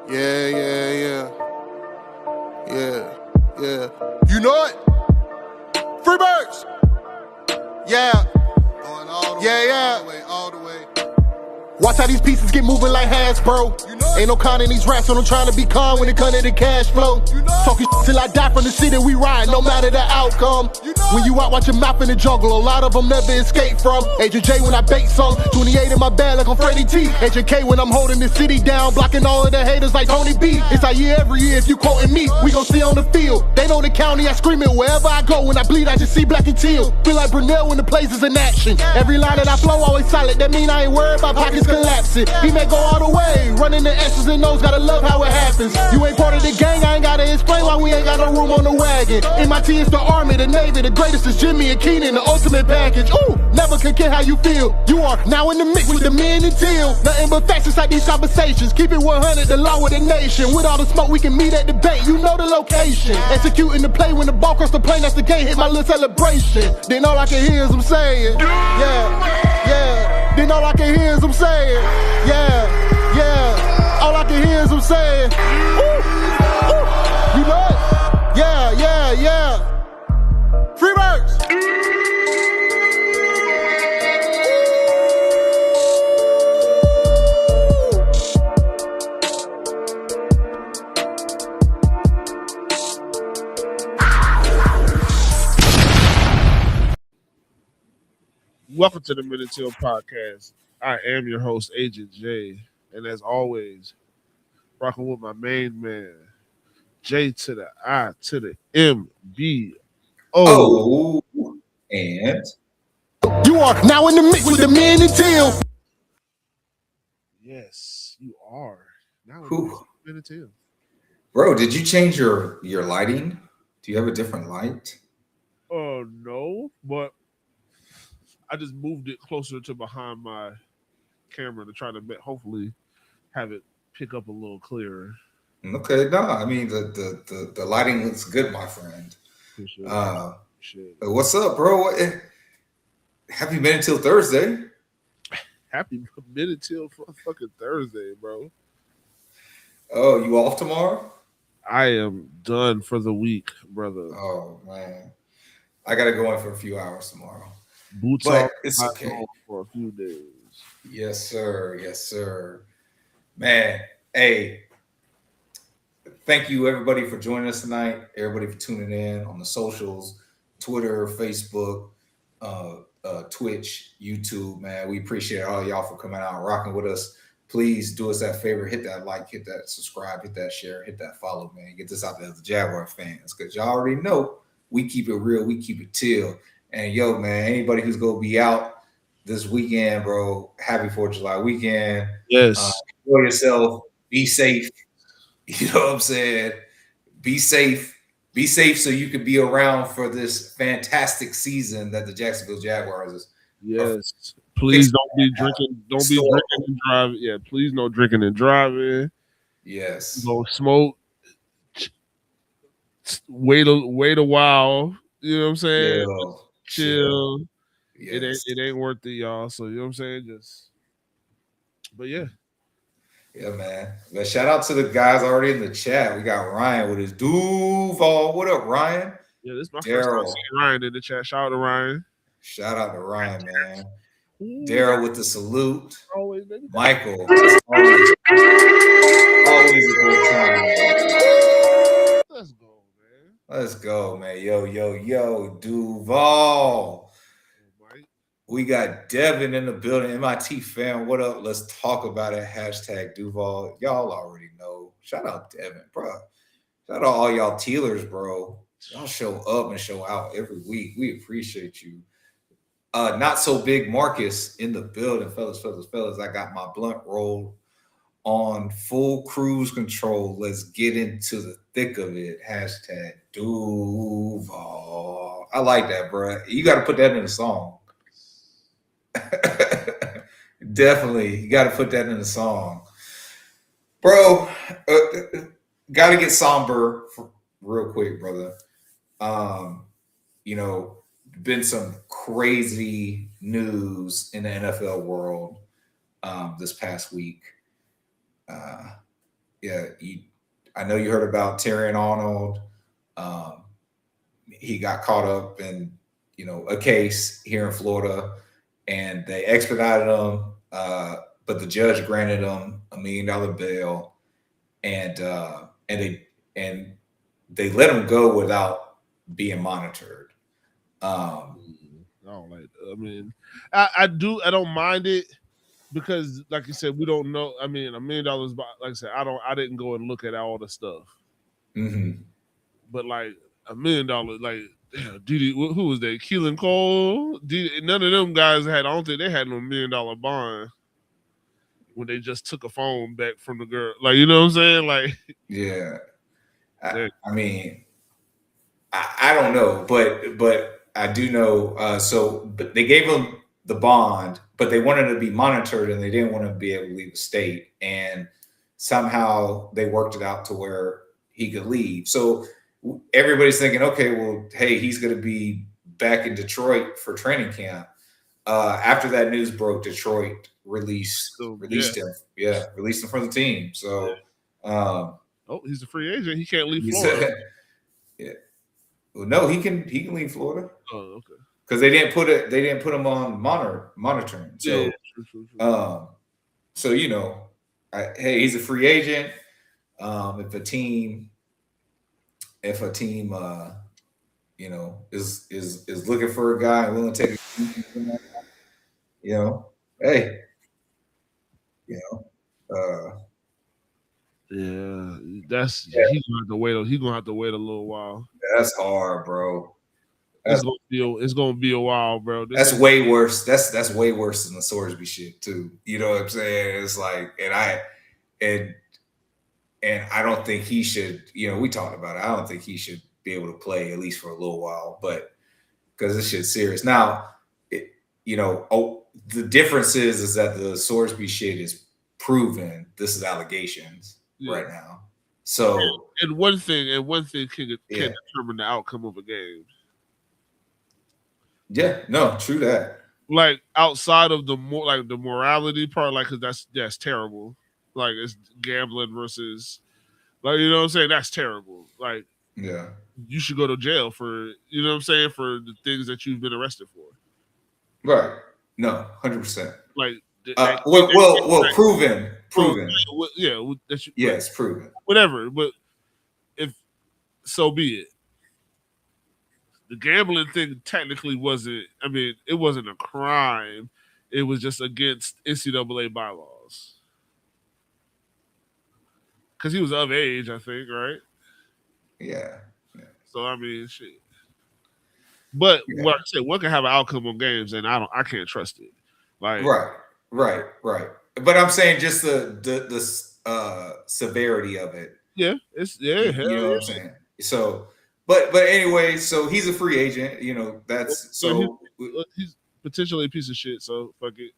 Yeah, yeah, yeah. Yeah, yeah. You know it? Freebirds! Yeah. Going all the way, all the way, all the way. Watch how these pieces get moving like Hasbro. You know ain't no con in these raps, so I'm trying to be calm when it comes to the cash flow. You know talking till I die from the city we ride, no matter the outcome. You know when you out, watch your mouth in the jungle, a lot of them never escape from. Agent J when I bait some, 28 in my bag like I'm Freddie T. Agent K when I'm holding the city down, blocking all of the haters like Tony B. It's our year every year, if you quoting me, we gon' see on the field. They know the county, I scream it wherever I go. When I bleed, I just see black and teal. Feel like Brunel when the place is in action. Every line that I flow always solid, that mean I ain't worried about pockets collapsing. He may go all the way, running the X's and O's, gotta love how it happens. You ain't part of the gang, I ain't gotta explain why we ain't got no room on the wagon. MIT is the Army, the Navy, the greatest is Jimmy and Keenan, the ultimate package. Ooh, never can care how you feel. You are now in the mix with the men and teal. Nothing but facts inside these conversations. Keep it 100, the law of the nation. With all the smoke, we can meet at the debate. You know the location. Executing the play when the ball cross the plane, that's the game. Hit my little celebration. Then all I can hear is them saying, yeah, yeah. Then all I can hear is them saying, yeah, yeah. All I can hear is them saying, ooh, ooh. You know it? Yeah, yeah, yeah. Freebirds. Welcome to the Minute Teal Podcast. I am your host, Agent J, and as always, rocking with my main man, J to the I to the M-B-O. Oh, and you are now in the mix with the men and teal. Yes, you are. Now in who, the Minute Teal. bro, did you change your lighting? Do you have a different light? Oh, no, but I just moved it closer to behind my camera to try to hopefully have it pick up a little clearer. Okay, no, I mean the lighting looks good, my friend. Appreciate it. What's up, bro? Happy Minute Till Thursday. Happy Minute Till fucking Thursday, bro. Oh, you off tomorrow? I am done for the week, brother. Oh man, I gotta go in for a few hours tomorrow. Boots but off. It's okay for a few days. Yes, sir. Yes, sir. Man, hey, thank you everybody for joining us tonight. Everybody for tuning in on the socials, Twitter, Facebook, Twitch, YouTube. Man, we appreciate all y'all for coming out and rocking with us. Please do us that favor, hit that like, hit that subscribe, hit that share, hit that follow, man. Get this out there to the Jaguar fans, because y'all already know we keep it real, we keep it teal. And yo, man, anybody who's gonna be out this weekend, bro, happy 4th of July weekend. Yes. Enjoy yourself. Be safe. You know what I'm saying? Be safe. Be safe so you can be around for this fantastic season that the Jacksonville Jaguars is. Yes. Please don't be drinking. Don't be drinking and driving. Yeah, please no drinking and driving. Yes. No smoke. Wait a while. You know what I'm saying? Yeah. Chill. Yes. It ain't worth it, y'all. So you know what I'm saying? But yeah. Yeah, man. But shout out to the guys already in the chat. We got Ryan with his Duval. What up, Ryan? Yeah, this is my first time seeing Ryan in the chat. Shout out to Ryan. Shout out to Ryan, man. Daryl with the salute. Always, baby. Michael. Always a good time. Let's go, man. Let's go, man. Yo, Duval. We got Devin in the building. MIT fan, what up? Let's talk about it. Hashtag Duval. Y'all already know. Shout out Devin, bro. Shout out all y'all Tealers, bro. Y'all show up and show out every week. We appreciate you. Not so big Marcus in the building, fellas. I got my blunt rolled on full cruise control. Let's get into the thick of it. Hashtag Duval. I like that, bro. You got to put that in a song. Definitely. You got to put that in a song. Bro, got to get somber real quick, brother. You know, been some crazy news in the NFL world this past week. yeah, I know you heard about Terry Arnold. Um, he got caught up in a case here in Florida, and they expedited him. But the judge granted him $1 million bail, and and they let him go without being monitored. Um, I don't like. I mean, I do. I don't mind it because, like you said, we don't know. I mean, $1 million. Like I said, I didn't go and look at all the stuff. mm-hmm. But like $1 million, like Didi, who was that? Keelan Cole. None of them guys had. I don't think they had no $1 million bond when they just took a phone back from the girl. Like, you know what I'm saying? Like, yeah. I mean, I don't know, but I do know. But they gave him the bond, but they wanted to be monitored, and they didn't want to be able to leave the state. And somehow they worked it out to where he could leave. So everybody's thinking, okay, well, hey, he's going to be back in Detroit for training camp. After that news broke, Detroit released him. Yeah, released him from the team. So, he's a free agent. He can't leave Florida. Yeah. Well, no, he can leave Florida. Oh, okay. Because they didn't put him on monitoring. So, yeah, true. So hey, he's a free agent. If a team, is looking for a guy and willing to take hey, yeah, he's gonna have to wait. He's gonna have to wait a little while. That's hard, bro. It's gonna be a while, bro. That's way worse. That's way worse than the Sorsby shit too. You know what I'm saying? It's like, and I don't think he should. We talked about it. I don't think he should be able to play at least for a little while, but because this shit's serious. Now, the difference is that the Sorsby shit is proven. This is allegations right now. So, and one thing can determine the outcome of a game. Yeah, no, true that. Like outside of the morality part, like, cause that's terrible. Like, it's gambling versus, like, you know what I'm saying? That's terrible. Like, yeah, you should go to jail for, you know what I'm saying, for the things that you've been arrested for. Right. No, 100%. Like, proven. Yeah. Yes, proven. Whatever, but so be it. The gambling thing technically wasn't. I mean, it wasn't a crime. It was just against NCAA bylaws. Because he was of age, I think, right? Yeah. So I mean, shit. But what I said, one can have an outcome on games, and I can't trust it. Like, right. But I'm saying just the severity of it. Yeah, you know what I'm saying. So, but anyway, so he's a free agent. That's so he's potentially a piece of shit. So fuck it,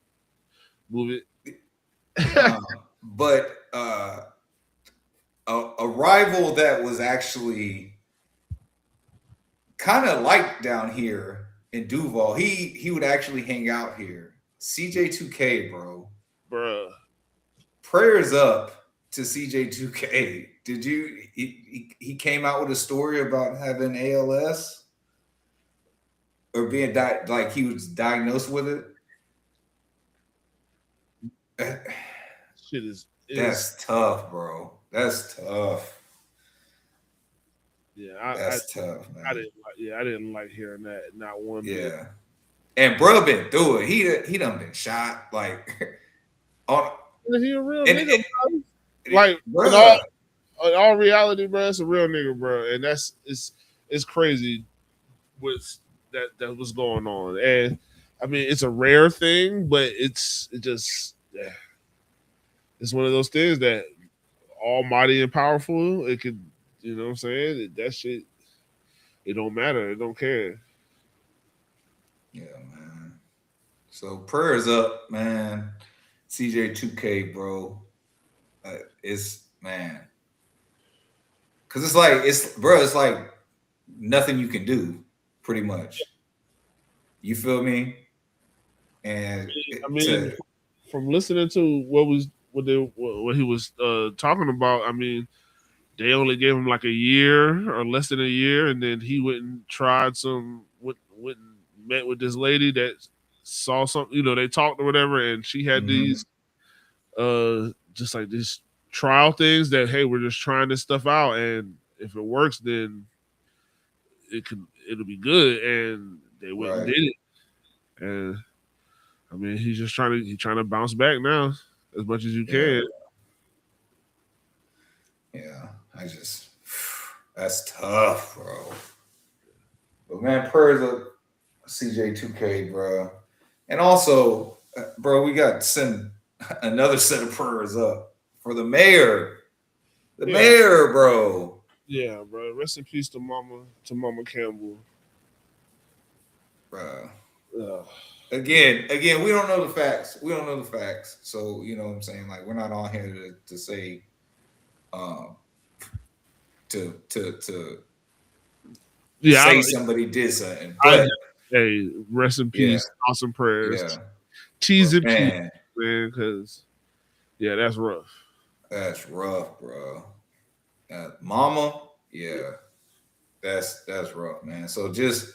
move it. But a rival that was actually kind of liked down here in Duval. He would actually hang out here. CJ2K, bro. Bruh. Prayers up to CJ2K. Did you? He came out with a story about having ALS or being like he was diagnosed with it. Shit that's tough, bro. That's tough. Yeah, that's tough, man. I didn't like hearing that. Not one bit. Yeah, and bro been through it. He done been shot. Like, is he a real nigga? Like, in all reality, bro, it's a real nigga, bro, and it's crazy with that was going on. And I mean, it's a rare thing, but it's one of those things that almighty and powerful. It could. You know what I'm saying? That shit, it don't matter. It don't care. Yeah, man. So prayers up, man. CJ2K, bro. It's, man. Because it's like nothing you can do, pretty much. You feel me? And I mean, from listening to what what he was talking about. I mean, they only gave him like a year or less than a year, and then he went and tried went and met with this lady that saw something. You know, they talked or whatever, and she had these just like these trial things that, hey, we're just trying this stuff out, and if it works, then it'll be good. And they went and did it, and I mean, he's trying to bounce back now as much as you can. Yeah, that's tough, bro. But man, prayers up CJ2K, bro. And also, bro, we got to send another set of prayers up for the mayor. The mayor, bro. Yeah, bro. Rest in peace to Mama Campbell. Bro. Again, we don't know the facts. We don't know the facts. So, you know what I'm saying? Like, we're not on here to say to say somebody did something. But hey, rest in peace. Awesome prayers. Yeah. Cheese and peace, man, because that's rough. That's rough, bro. Mama, that's rough, man. So just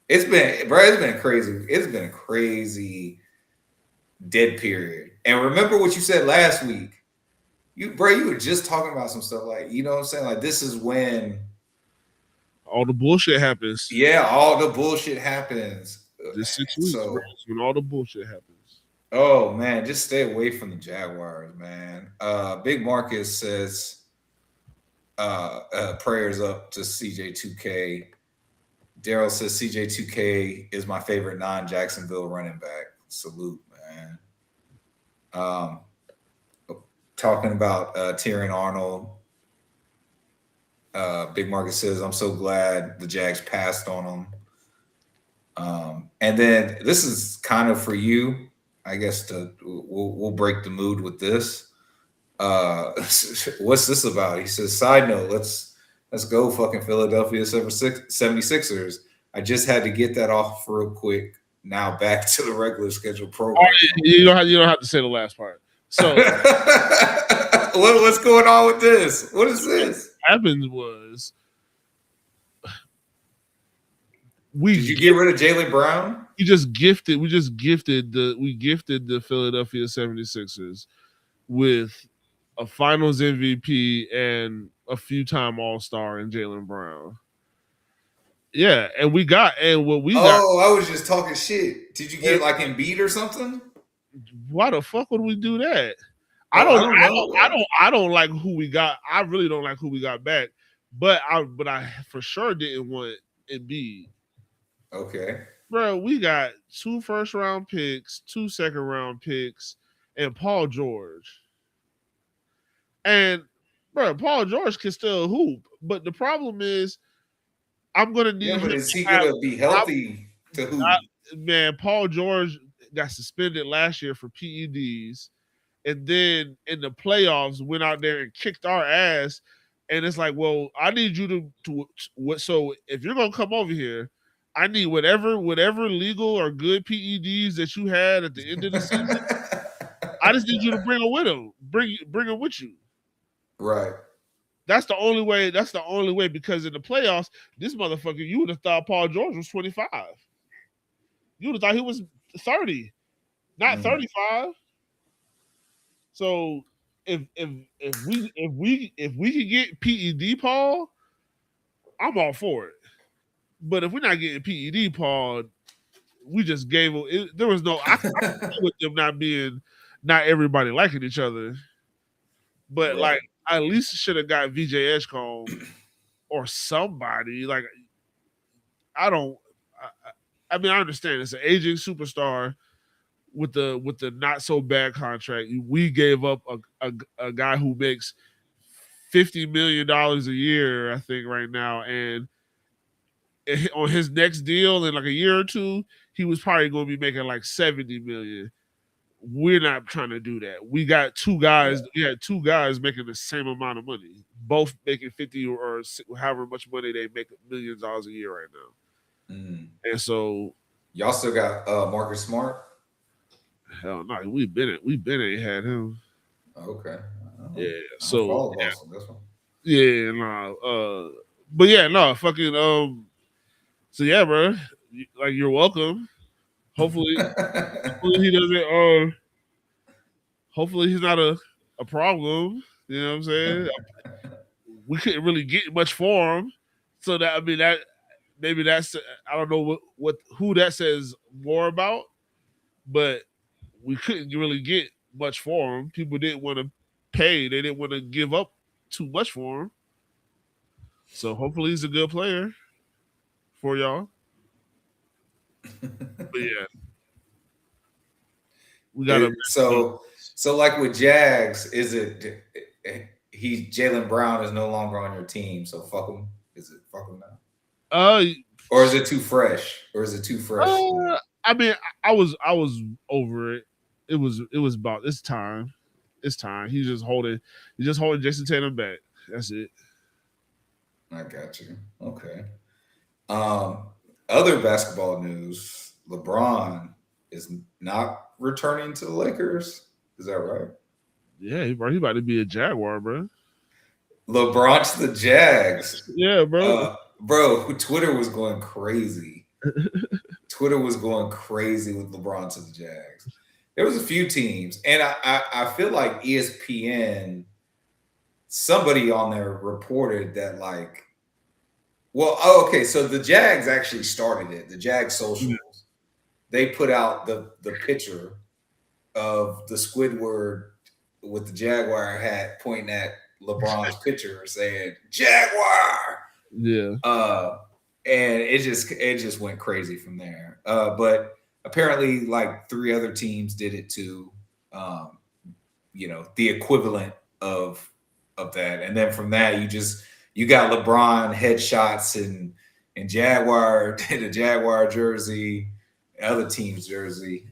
it's been crazy. It's been a crazy dead period. And remember what you said last week. You were just talking about some stuff like, you know what I'm saying? Like, this is when all the bullshit happens. Yeah, all the bullshit happens. This 6 weeks, bro, when all the bullshit happens. Oh man, just stay away from the Jaguars, man. Big Marcus says prayers up to CJ2K. Daryl says CJ2K is my favorite non-Jacksonville running back. Salute, man. Talking about Tyrion Arnold. Big Marcus says, I'm so glad the Jags passed on him. And then this is kind of for you, I guess. We'll break the mood with this. What's this about? He says, side note, let's go fucking Philadelphia 76ers. I just had to get that off real quick. Now back to the regular scheduled program. You don't have to say the last part. So what's going on with this? What is this? What happened was did you get rid of Jaylen Brown? We gifted the Philadelphia 76ers with a finals MVP and a few-time All-Star in Jaylen Brown. Yeah, and what we got. Oh, I was just talking shit. Did you get like Embiid or something? Why the fuck would we do that? I don't like who we got. I really don't like who we got back. But I for sure didn't want Embiid. Okay. Bro, we got 2 first-round picks, 2 second-round picks, and Paul George. And, bro, Paul George can still hoop. But the problem is, I'm going to need him. Is he going to be healthy to hoop? Man, Paul George got suspended last year for PEDs. And then in the playoffs, went out there and kicked our ass. And it's like, well, I need you to so if you're going to come over here, I need whatever legal or good PEDs that you had at the end of the season. I just need you to bring them with him. Bring them with you. Right. That's the only way. That's the only way, because in the playoffs, this motherfucker, you would have thought Paul George was 25. You would have thought he was 30, not 35. So if we could get PED Paul, I'm all for it. But if we're not getting PED Paul, we just gave him. There was no. I with them not everybody liking each other. But like, I at least should have got VJ Edgecombe or somebody. Like, I mean, I understand it's an aging superstar with the not so bad contract. We gave up a guy who makes $50 million a year, I think, right now, and on his next deal in like a year or two, he was probably going to be making like $70 million. We're not trying to do that. We got 2 guys. We had 2 guys making the same amount of money, both making 50 or however much money they make, millions of dollars a year right now. And so y'all still got Marcus Smart. Hell no, we been ain't had him. Okay. Yeah, I don't so follow Boston. That's one. yeah, nah. But yeah, no, fucking So yeah, bro, like you're welcome. Hopefully he doesn't. Hopefully he's not a problem. You know what I'm saying? We couldn't really get much for him, so that I mean that maybe that's I don't know what who that says more about, but we couldn't really get much for him. People didn't want to pay. They didn't want to give up too much for him. So hopefully he's a good player for y'all. But yeah, we got to. So like with Jags, is it he Jalen Brown is no longer on your team, so fuck him? Is it fuck him now? Uh, Or is it too fresh? Or is it too fresh? I mean, I was over it. It was about it's time. It's time. He's just holding Jason Tatum back. That's it. I got you. Okay. Um, Other basketball news: LeBron is not returning to the Lakers. Is that right? Yeah, bro, he about to be a Jaguar, bro. LeBron to the Jags. Yeah, bro. Bro, Twitter was going crazy. Twitter was going crazy with LeBron to the Jags. There was a few teams, and I feel like ESPN, somebody on there reported that like, okay, so the Jags actually started it. The Jags socials, they put out the picture of the Squidward with the Jaguar hat pointing at LeBron's picture, saying Jaguar. Yeah. And it just went crazy from there. But apparently, like 3 other teams did it too. The equivalent of that, and then from that, you got LeBron headshots and Jaguar the Jaguar jersey, other team's jersey.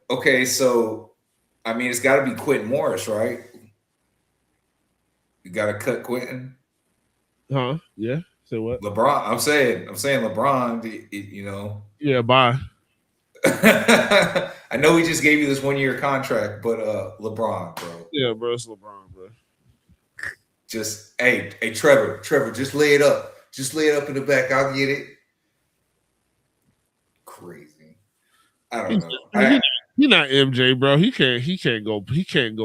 Okay, so I mean, it's got to be Quentin Morris, right? You got to cut Quentin. Huh? Yeah. Say what? LeBron. I'm saying LeBron. You know. Yeah. Bye. I know he just gave you this 1-year contract, but LeBron, bro. Yeah, bro. It's LeBron, bro. Just hey, Trevor, just lay it up. Just lay it up in the back. I'll get it. Crazy. I don't know. He's not MJ, bro. He can't go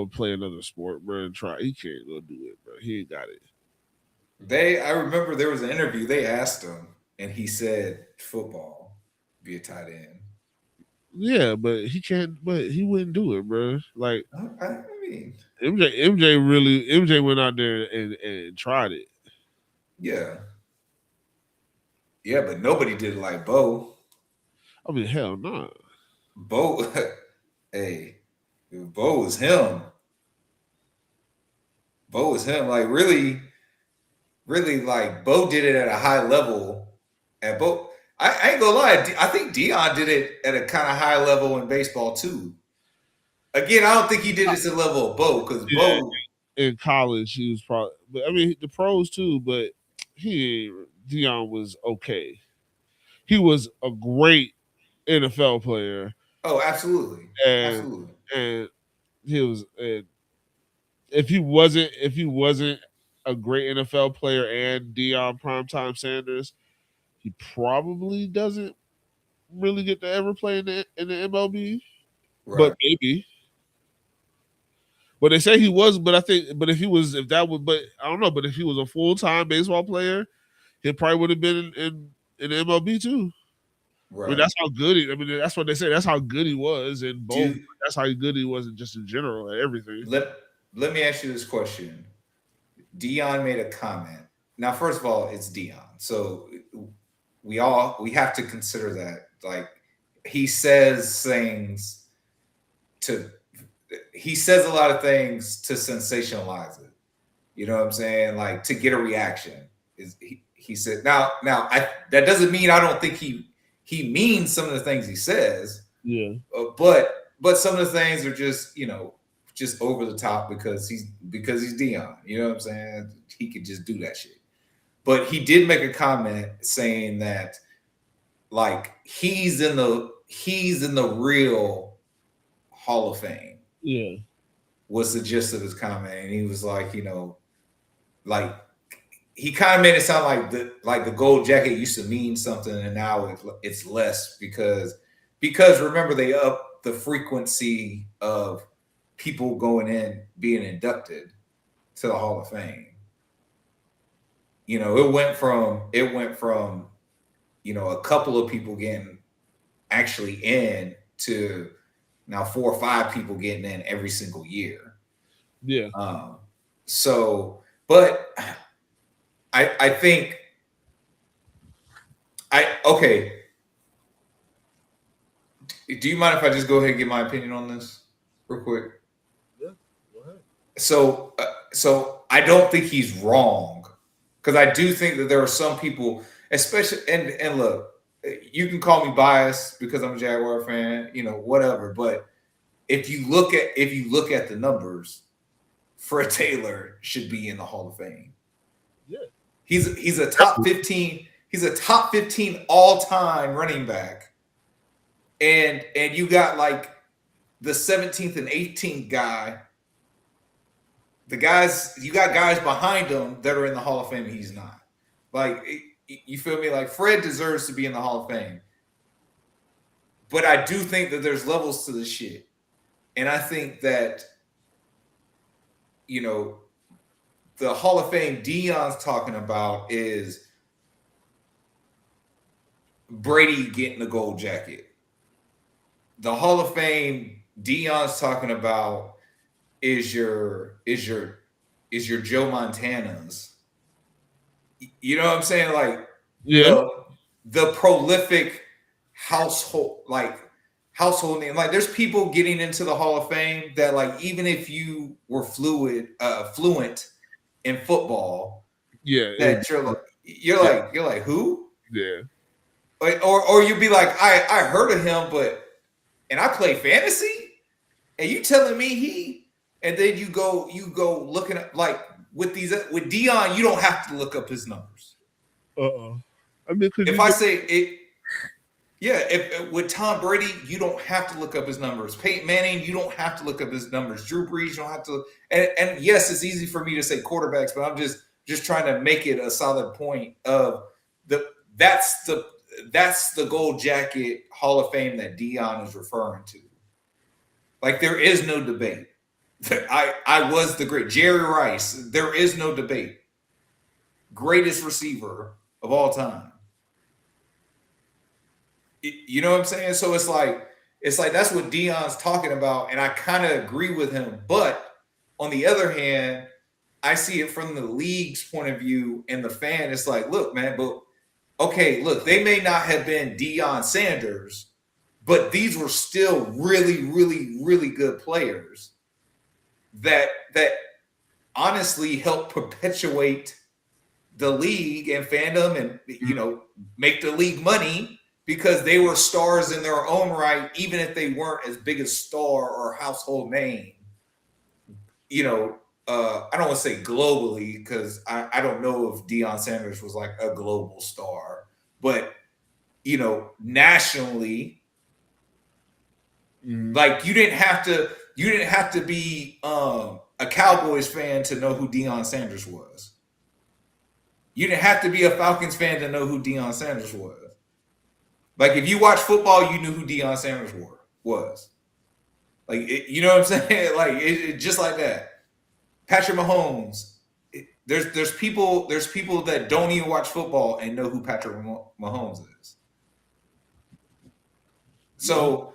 play another sport, bro, and try. He can't go do it, bro. He ain't got it. I remember there was an interview. They asked him, and he said football, be a tight end. Yeah, but he can't. But he wouldn't do it, bro. Like I mean, MJ went out there and tried it. Yeah, but nobody did it like Bo. I mean, hell no. Nah. Bo, hey, Bo was him. Bo was him. Like really, like Bo did it at a high level. At Bo, I ain't gonna lie. I think Dion did it at a kind of high level in baseball too. Again, I don't think he did it to the level of Bo because Bo in college he was probably. But I mean, the pros too. But Dion was okay. He was a great NFL player. Oh, absolutely, absolutely. And he was. And if he wasn't a great NFL player and Dion Primetime Sanders, he probably doesn't really get to ever play in the MLB. Right. But maybe. But they say he was. But I think. But if he was, if that would, but I don't know. But if he was a full-time baseball player, he probably would have been in the MLB too. Right. I mean, that's how good he. I mean, that's what they say. That's how good he was in both. That's how good he was just in general at everything. Let me ask you this question. Dion made a comment. Now, first of all, it's Dion, so we have to consider that. Like he says a lot of things to sensationalize it. You know what I'm saying? Like to get a reaction. He said now that doesn't mean I don't think he means some of the things he says. Yeah. But some of the things are just, just over the top because he's Dion. You know what I'm saying? He could just do that shit. But he did make a comment saying that like he's in the real Hall of Fame. Yeah. Was the gist of his comment, and he was like, like he kind of made it sound like the gold jacket used to mean something, and now it's less because remember they upped the frequency of people going in being inducted to the Hall of Fame. It went from a couple of people getting actually in to now 4 or 5 people getting in every single year. Yeah. But I think okay. Do you mind if I just go ahead and give my opinion on this real quick? Yeah, go ahead. So I don't think he's wrong, because I do think that there are some people, especially and look, you can call me biased because I'm a Jaguar fan, whatever. But if you look at the numbers, Fred Taylor should be in the Hall of Fame. Yeah, he's a top 15. He's a top 15 all-time running back, and you got like the 17th and 18th guy. You got guys behind him that are in the Hall of Fame, and he's not. Like, you feel me? Like, Fred deserves to be in the Hall of Fame. But I do think that there's levels to this shit. And I think that, the Hall of Fame Deion's talking about is Brady getting the gold jacket. The Hall of Fame Deion's talking about is your Joe Montana's. You know what I'm saying? Like, yeah, the prolific household name. Like, there's people getting into the Hall of Fame that, like, even if you were fluent in football, yeah, that you're like who? Yeah. Or you'd be like, I heard of him, and I play fantasy, and you telling me and then you go looking at, like, with Deion, you don't have to look up his numbers. I mean, if I say it, if with Tom Brady, you don't have to look up his numbers. Peyton Manning, you don't have to look up his numbers. Drew Brees, you don't have to. And yes, it's easy for me to say quarterbacks, but I'm just trying to make it a solid point of that's the gold jacket Hall of Fame that Deion is referring to. Like, there is no debate. I was the great Jerry Rice. There is no debate. Greatest receiver of all time. You know what I'm saying? So it's like that's what Deion's talking about, and I kind of agree with him. But on the other hand, I see it from the league's point of view and the fan. It's like, look, man, but okay, look, they may not have been Deion Sanders, but these were still really, really, really good players that honestly helped perpetuate the league and fandom, and make the league money, because they were stars in their own right, even if they weren't as big a star or household name. I don't want to say globally, because I don't know if Deion Sanders was like a global star, but nationally, like, you didn't have to be a Cowboys fan to know who Deion Sanders was. You didn't have to be a Falcons fan to know who Deion Sanders was. Like, if you watch football, you knew who Deion Sanders was. Like, you know what I'm saying? Like, it just like that. Patrick Mahomes. There's people that don't even watch football and know who Patrick Mahomes is. So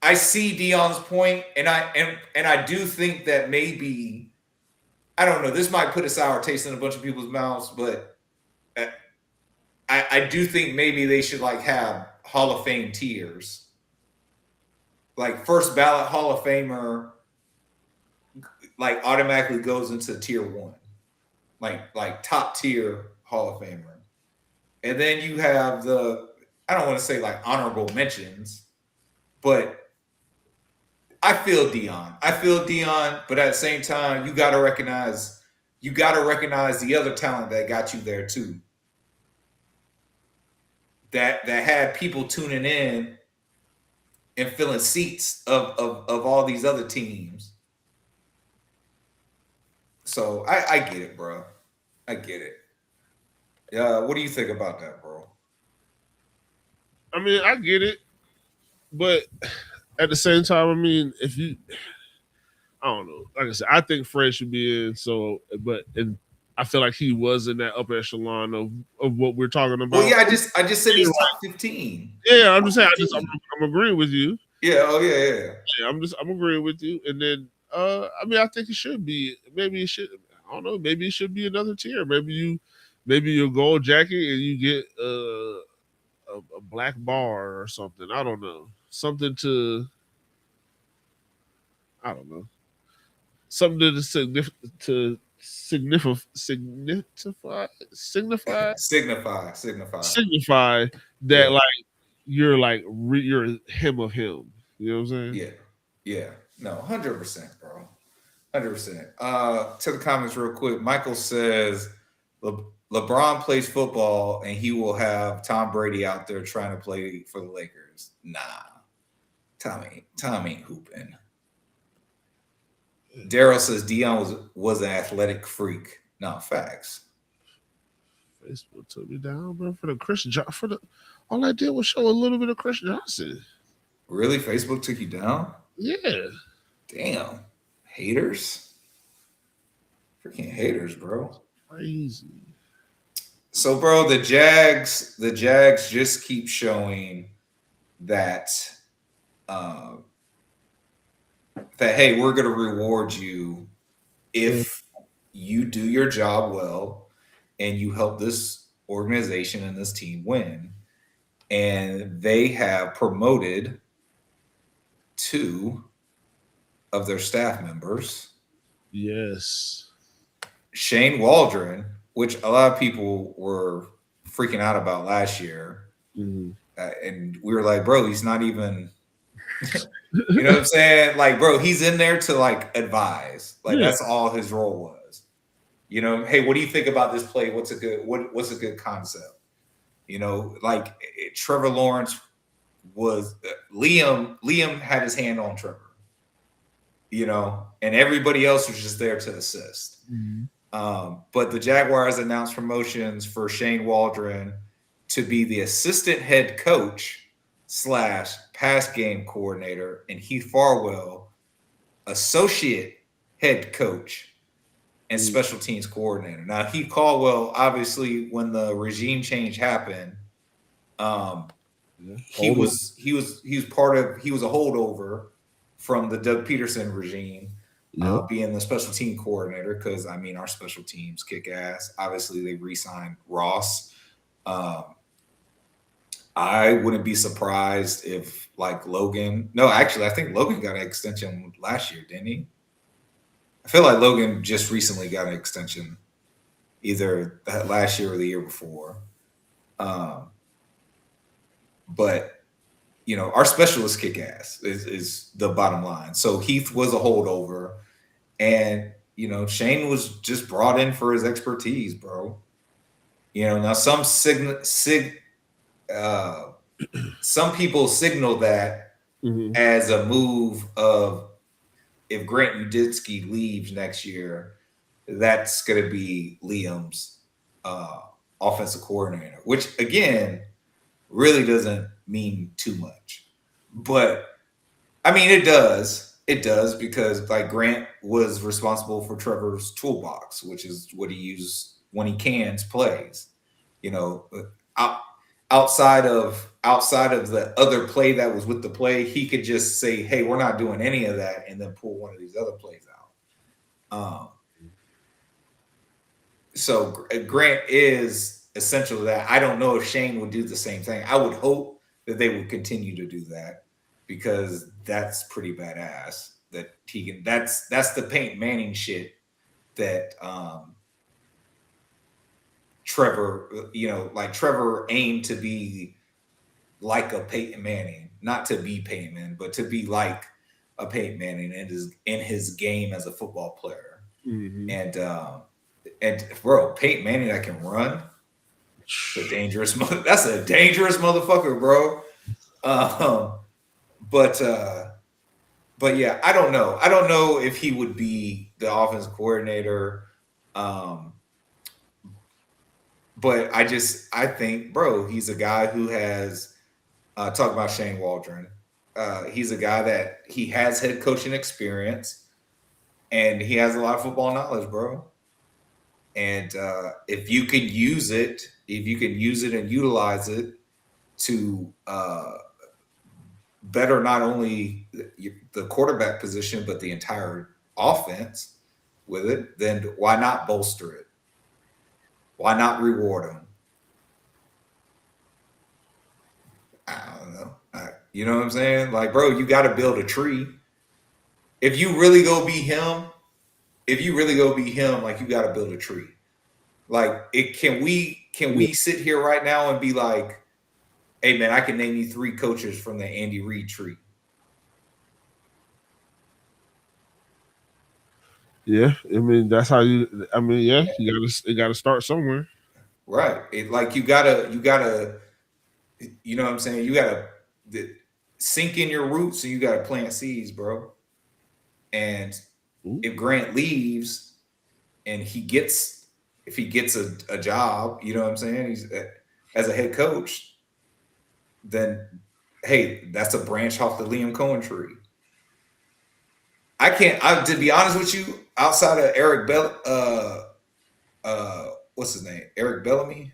I see Deion's point, and I do think that maybe, I don't know, this might put a sour taste in a bunch of people's mouths, but I do think maybe they should, like, have Hall of Fame tiers. Like, first ballot Hall of Famer, like, automatically goes into tier 1. Like top tier Hall of Famer. And then you have I don't want to say like honorable mentions, but I feel Deion, but at the same time, you gotta recognize the other talent that got you there too. that had people tuning in and filling seats of all these other teams. So I get it, bro. I get it. What do you think about that, bro? I mean, I get it, but at the same time, I mean, if you, I don't know. Like I said, I think Fred should be in. So, and I feel like he was in that upper echelon of what we're talking about. Well, yeah, I just said he's top 15. Yeah, I'm just saying. I'm agreeing with you. Yeah. Oh yeah. I'm agreeing with you. And then, I mean, I think it should be. Maybe it should. I don't know. Maybe it should be another tier. Maybe you gold jacket and you get a black bar or something. I don't know. Something to. I don't know. Something to signify that like you're like you're him of him. You know what I'm saying? Yeah. No, 100%, bro. 100%. To the comments real quick. Michael says LeBron plays football and he will have Tom Brady out there trying to play for the Lakers. Nah, Tom ain't hooping. Daryl says Dion was an athletic freak. No, facts. Facebook took me down, bro. All I did was show a little bit of Chris Johnson. Really? Facebook took you down? Yeah. Damn. Haters? Freaking haters, bro. Crazy. So, bro, the Jags just keep showing that that hey, we're gonna reward you if you do your job well and you help this organization and this team win. And they have promoted 2 of their staff members. Yes. Shane Waldron, which a lot of people were freaking out about last year. Mm-hmm. And we were like, bro, he's not even, you know what I'm saying? Like, bro, he's in there to like advise. Like that's all his role was. You know, hey, what do you think about this play? What's a good concept? You know, like Trevor Lawrence was Liam had his hand on Trevor. You know, and everybody else was just there to assist. Mm-hmm. But the Jaguars announced promotions for Shane Waldron to be the assistant head coach / pass game coordinator, and Heath Farwell, associate head coach and special teams coordinator. Now, Heath Caldwell, obviously, when the regime change happened, he was a holdover from the Doug Peterson regime, being the special team coordinator, because I mean our special teams kick ass. Obviously, they re-signed Ross. I wouldn't be surprised if like Logan. No, actually, I think Logan got an extension last year, didn't he? I feel like Logan just recently got an extension, either last year or the year before. But you know, our specialist kick ass is the bottom line. So Heath was a holdover, and you know, Shane was just brought in for his expertise, bro. You know, now some people signal that as a move of if Grant Udinski leaves next year, that's going to be Liam's offensive coordinator, which again really doesn't mean too much. But I mean, it does because like Grant was responsible for Trevor's toolbox, which is what he used when he cans plays. You know, outside of the other play that was with the play, he could just say, hey, we're not doing any of that, and then pull one of these other plays out. So Grant is essential to that. I don't know if Shane would do the same thing. I would hope that they would continue to do that, because that's pretty badass that he can. That's the Peyton Manning shit that Trevor, you know, like Trevor aimed to be like a Peyton Manning, not to be Peyton Manning, but to be like a Peyton Manning in his game as a football player. And bro, Peyton Manning that can run. That's a dangerous motherfucker, bro. But yeah, I don't know. I don't know if he would be the offensive coordinator. But I think, bro, he's a guy who has talk about Shane Waldron. He's a guy that he has head coaching experience and he has a lot of football knowledge, bro. And if you can use it and utilize it to better not only the quarterback position, but the entire offense with it, then why not bolster it? Why not reward him? I don't know. You know what I'm saying? Like, bro, you got to build a tree. If you really go be him, like you got to build a tree. Like, can we sit here right now and be like, hey man, I can name you 3 coaches from the Andy Reid tree. Yeah, I mean that's how you. I mean, yeah, you gotta start somewhere. Right. You gotta, you know what I'm saying? You gotta sink in your roots and you gotta plant seeds, bro. And if Grant leaves and if he gets a job, you know what I'm saying? He's as a head coach, then hey, that's a branch off the Liam Cohen tree. To be honest with you, outside of what's his name? Eric Bellamy?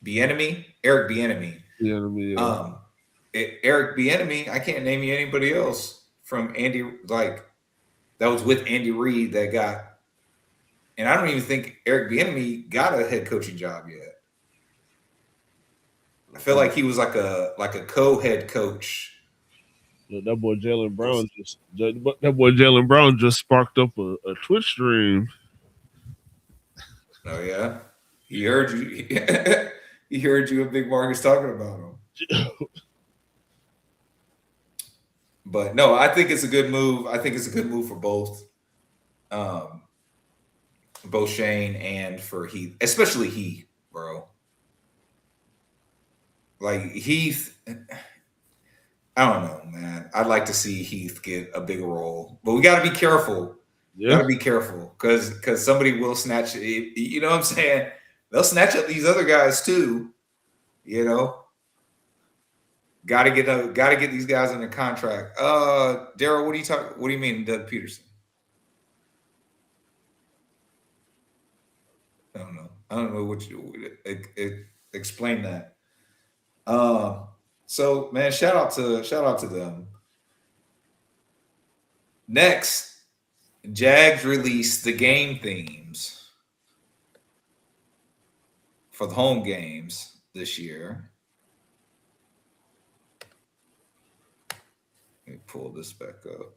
Eric Bieniemy. Yeah. Eric Bieniemy, I can't name you anybody else from Andy, like, that was with Andy Reid that got, and I don't even think Eric Bieniemy got a head coaching job yet. I feel like he was like a co-head coach. That boy Jalen Brown just sparked up a Twitch stream. Oh yeah, he heard you. He heard you and Big Marcus talking about him. But no, I think it's a good move. I think it's a good move for both Shane and for Heath, especially Heath, bro. Like Heath, I don't know, man. I'd like to see Heath get a bigger role, but we got to be careful. Yeah. Got to be careful because somebody will snatch. You know what I'm saying? They'll snatch up these other guys too. You know, got to get these guys under contract. Daryl, what do you mean, Doug Peterson? I don't know what you explain that. So man, shout out to them. Next, Jags released the game themes for the home games this year. Let me pull this back up.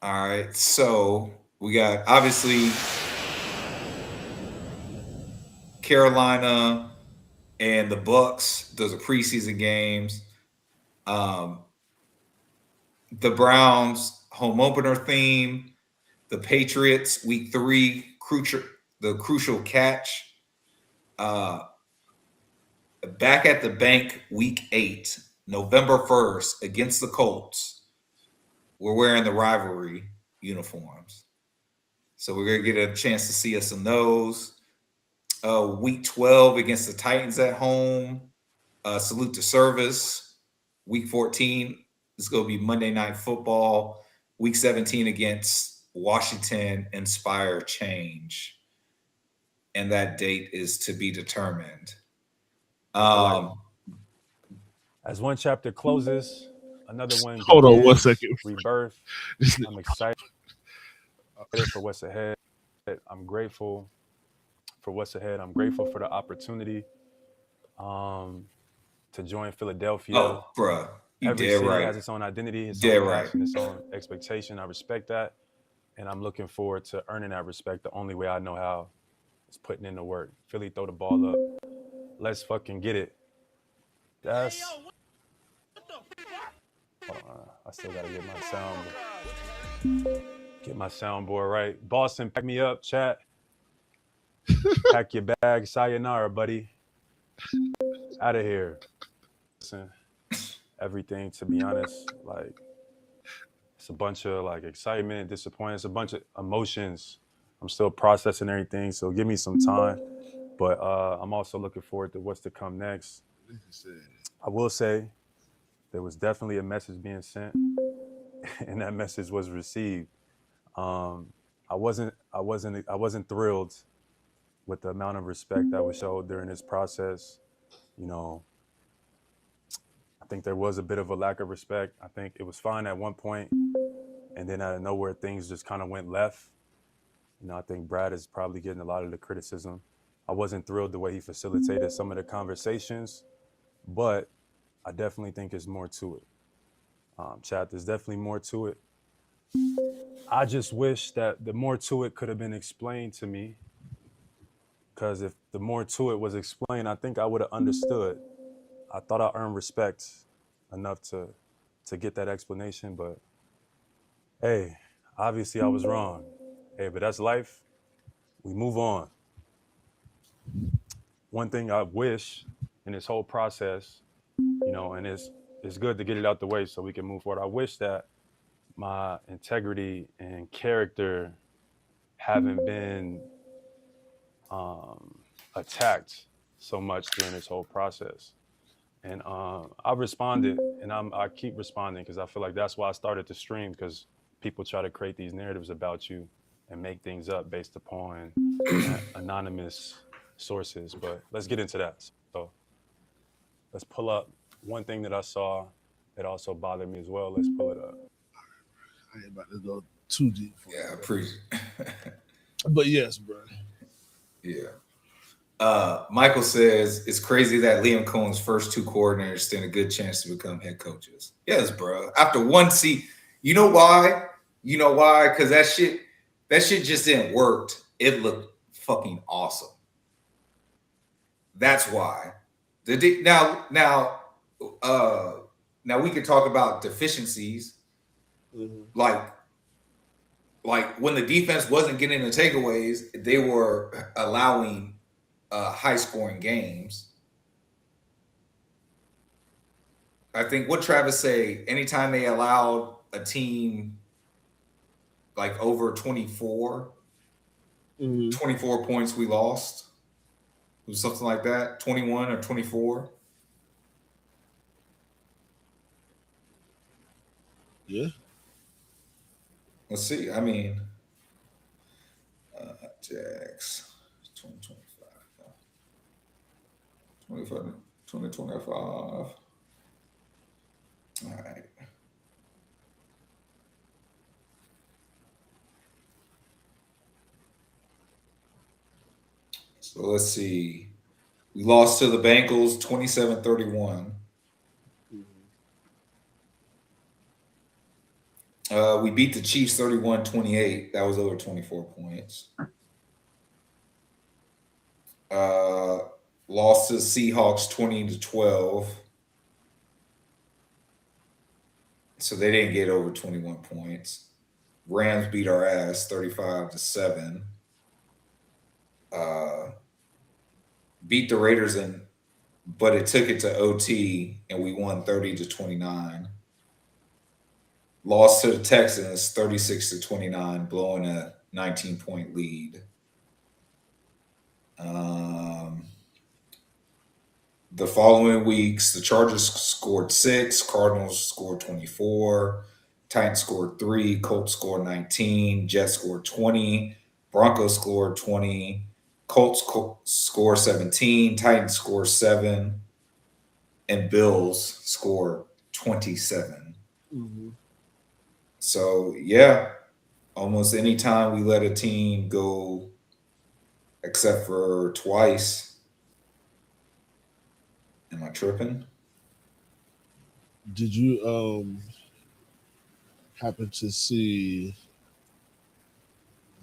All right, so we got obviously Carolina and the Bucks. Those are preseason games. The Browns home opener theme. The Patriots week 3 crucial catch. Back at the bank week 8, November 1st against the Colts. We're wearing the rivalry uniforms. So we're going to get a chance to see us in those. Week 12 against the Titans at home. Salute to service. Week 14 is going to be Monday Night Football. Week 17 against Washington, Inspire Change. And that date is to be determined. As one chapter closes, another one Hold begins. on 1 second. Rebirth. I'm excited for what's ahead. I'm grateful for what's ahead. I'm grateful for the opportunity to join Philadelphia. Oh, bruh. Every city has its own identity, its own passion, its own expectation. I respect that. And I'm looking forward to earning that respect the only way I know how is putting in the work. Philly, throw the ball up. Let's fucking get it. That's I still gotta get my soundboard right. Boston, pack me up, chat. Pack your bag. Sayonara, buddy. Out of here. Listen, everything, to be honest, like it's a bunch of like excitement, disappointment, it's a bunch of emotions. I'm still processing everything, so give me some time. But I'm also looking forward to what's to come next. I will say there was definitely a message being sent, and that message was received. I wasn't thrilled with the amount of respect that was showed during this process. You know, I think there was a bit of a lack of respect. I think it was fine at one point, and then out of nowhere, things just kind of went left. You know, I think Brad is probably getting a lot of the criticism. I wasn't thrilled the way he facilitated some of the conversations, but I definitely think there's more to it. Chat, there's definitely more to it. I just wish that the more to it could have been explained to me, because if the more to it was explained, I think I would have understood. I thought I earned respect enough to get that explanation, but hey, obviously I was wrong. Hey, but that's life. We move on. One thing I wish in this whole process, you know, and it's good to get it out the way so we can move forward. I wish that my integrity and character haven't been attacked so much during this whole process. And I responded, and I keep responding because I feel like that's why I started to stream, because people try to create these narratives about you and make things up based upon anonymous sources. But let's get into that. So let's pull up one thing that I saw that also bothered me as well. Let's pull it up. I ain't about to go too deep for I appreciate it. But yes, bro. Yeah. Michael says it's crazy that Liam Cohen's first two coordinators stand a good chance to become head coaches. Yes, bro. After one seat, you know why? You know why? Because that shit just didn't work. It looked fucking awesome. That's why. Now we can talk about deficiencies, like when the defense wasn't getting the takeaways, they were allowing high-scoring games. I think what Travis say, anytime they allowed a team like over 24 points, we lost. It was something like that, 21 or 24. Yeah. Let's see. I mean, Jags 2025. All right. So let's see. We lost to the Bengals 27-31. We beat the Chiefs 31-28. That was over 24 points. Lost to the Seahawks 20-12. So they didn't get over 21 points. Rams beat our ass 35-7. Beat the Raiders but it took it to OT and we won 30-29. Lost to the Texans 36-29, blowing a 19-point lead. The following weeks, the Chargers scored 6, Cardinals scored 24, Titans scored 3, Colts scored 19, Jets scored 20, Broncos scored 20, Colts score 17, Titans score 7, and Bills score 27. So, yeah, almost any time we let a team go, except for twice. Am I tripping? Did you happen to see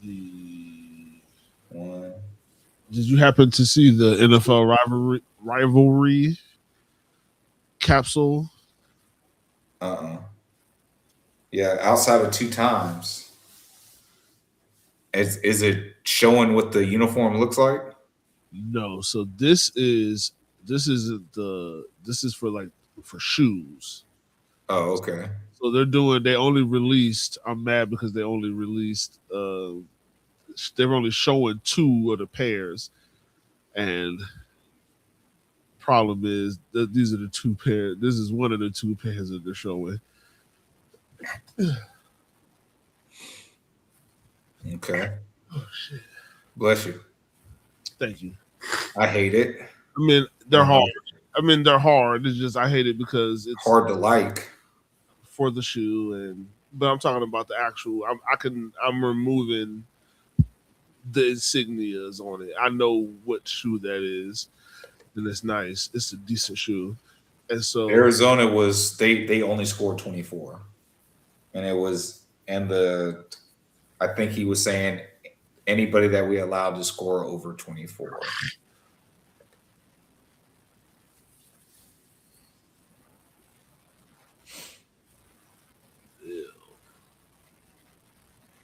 the one? Did you happen to see the NFL rivalry capsule? Yeah, outside of 2 times. Is it showing what the uniform looks like? No, so this is for shoes. Oh, okay. So they only released. I'm mad because they only released. They're only showing 2 of the pairs, and problem is that these are the 2 pairs. This is one of the 2 pairs that they're showing. Okay. Oh shit! Bless you. Thank you. I hate it. I mean, they're hard. They're hard. It's just I hate it because it's hard to like for the shoe, but I'm talking about the actual. I'm removing the insignias on it. I know what shoe that is, and it's nice. It's a decent shoe, and so Arizona was they only scored 24, and it was I think he was saying anybody that we allowed to score over 24.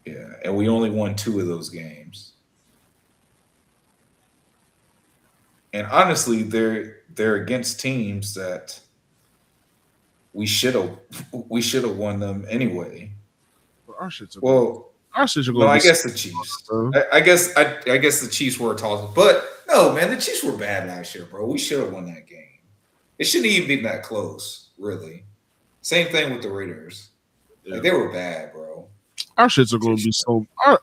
Yeah, and we only won 2 of those games. And honestly, they're against teams that we should have won them anyway. our shits are No, going. I guess the Chiefs. I guess the Chiefs were a toss, but no, man, the Chiefs were bad last year, bro. We should have won that game. It shouldn't even been that close, really. Same thing with the Raiders. Yeah. Like, they were bad, bro. Our shits are going to be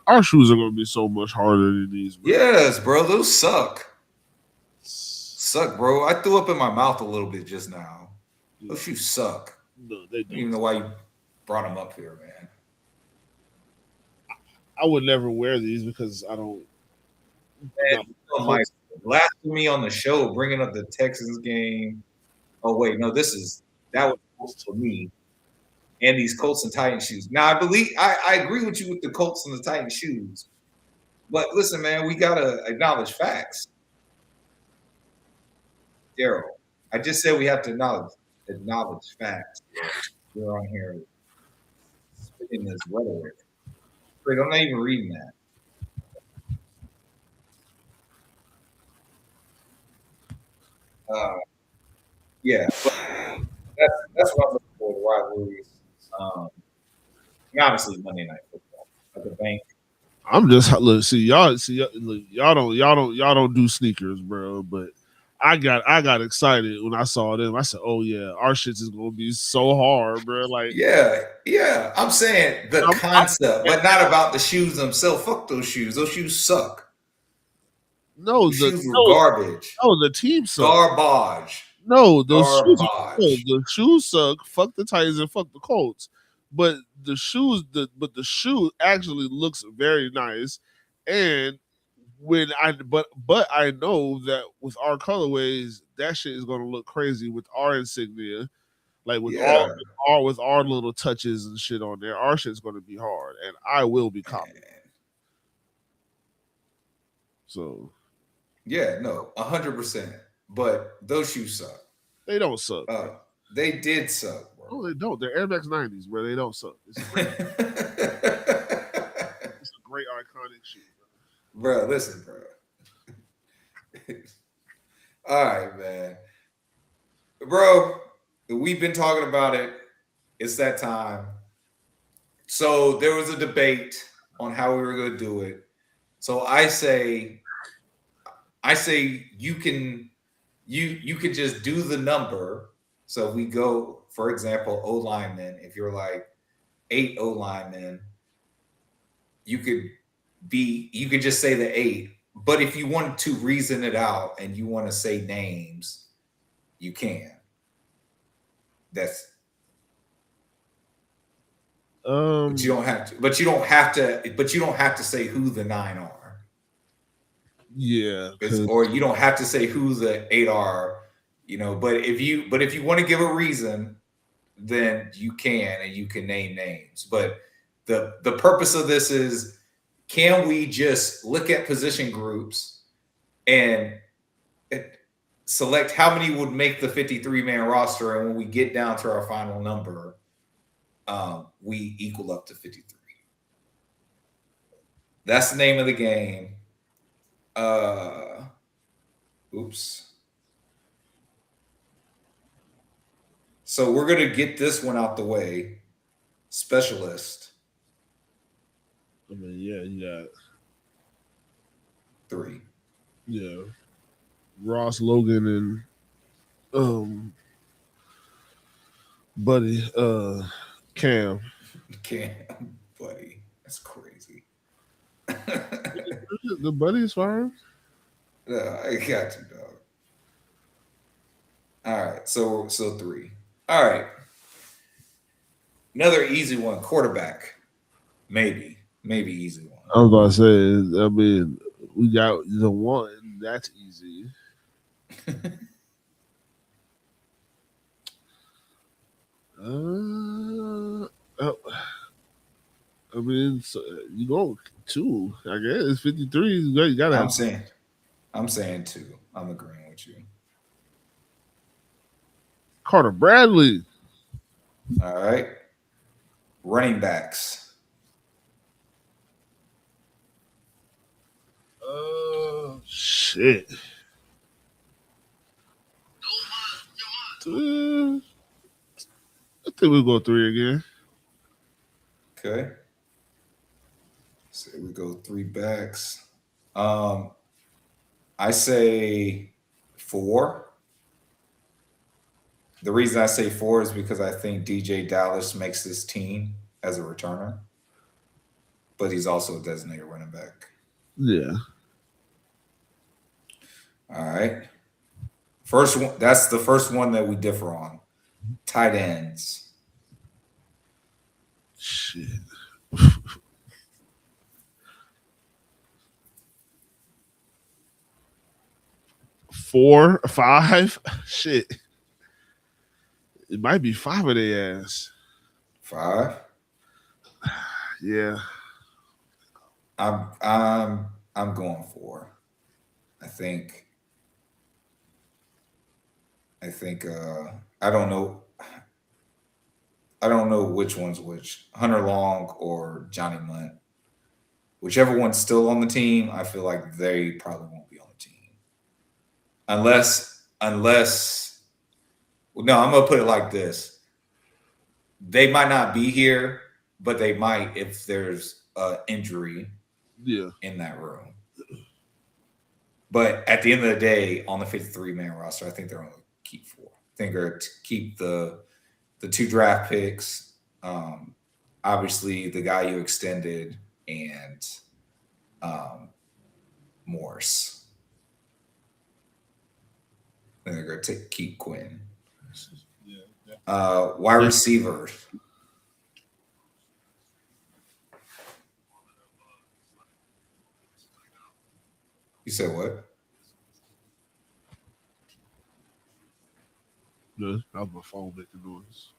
our shoes are going to be so much harder than these. Bro. Yes, bro, those suck. Suck, bro. I threw up in my mouth a little bit just now. Yeah. Those shoes suck. No, they don't. I don't even know why you brought them up here, man. I would never wear these because I don't. Man, blasphemy on the show, bringing up the Texans game. Oh wait, no, that was for me. And these Colts and Titans shoes. Now I agree with you with the Colts and the Titans shoes, but listen, man, we gotta acknowledge facts. Daryl, I just said we have to acknowledge facts. We're on here spitting this rhetoric. Wait, I'm not even reading that. Yeah, but that's what I'm looking for, the rivalries. Obviously Monday Night Football at the bank. I'm just y'all don't do sneakers, bro. But I got excited when I saw them. I said, "Oh yeah, our shits is gonna be so hard, bro." Like, yeah. I'm saying the concept, but not about the shoes themselves. Fuck those shoes. Those shoes suck. No, the shoes were garbage. No, the team suck. Garbage. No, the shoes suck. Fuck the Titans and fuck the Colts. But the shoe actually looks very nice. And but I know that with our colorways, that shit is gonna look crazy with our insignia. Like with our little touches and shit on there, our shit's gonna be hard. And I will be confident. So yeah, no, 100%. But those shoes suck. They don't suck. They did suck, bro. No, they don't. They're Air Max 90s, bro. They don't suck. It's a great iconic shoe, bro. Listen, bro. All right, man. Bro, we've been talking about it. It's that time. So there was a debate on how we were going to do it. So I say you can just do the number. So we go, for example, O linemen. If you're like 8 O linemen, you could just say the 8. But if you want to reason it out and you want to say names, you can. But you don't have to. But you don't have to say who the 9 are. Yeah. Or you don't have to say who the 8 are. But if you want to give a reason, then you can, and you can name names. But the purpose of this is, can we just look at position groups and select how many would make the 53-man roster, and when we get down to our final number, we equal up to 53. That's the name of the game. Oops. So we're going to get this one out the way. Specialist. I mean, yeah, you got 3. Yeah. Ross, Logan, and Buddy, Cam. Cam, buddy. That's crazy. The Buddy is fine. I got you, dog. All right. So 3. All right. Another easy one. Quarterback. Maybe easy one. I was about to say, I mean, we got the one. That's easy. I mean, so you go 2. I guess 53. You gotta have. I'm saying 2. I'm agreeing with you. Carter Bradley. All right. Running backs. Shit. I think we'll go 3 again. Okay. So we go 3 backs. I say 4. The reason I say 4 is because I think DJ Dallas makes this team as a returner, but he's also a designated running back. Yeah. All right. First one. That's the first one that we differ on. Tight ends. Shit. 4, 5. Shit. It might be 5 of their ass. 5. Yeah. I'm going 4. I think I don't know. I don't know which one's which. Hunter Long or Johnny Munt. Whichever one's still on the team, I feel like they probably won't be on the team. Unless no, I'm gonna put it like this. They might not be here, but they might if there's an injury in that room. But at the end of the day, on the 53-man roster, I think they're going to keep 4. I think they're going to keep the 2 draft picks, obviously the guy you extended, and Morse. And they're going to keep Quinn. Wide receivers. You said what? No, that was my phone making noise.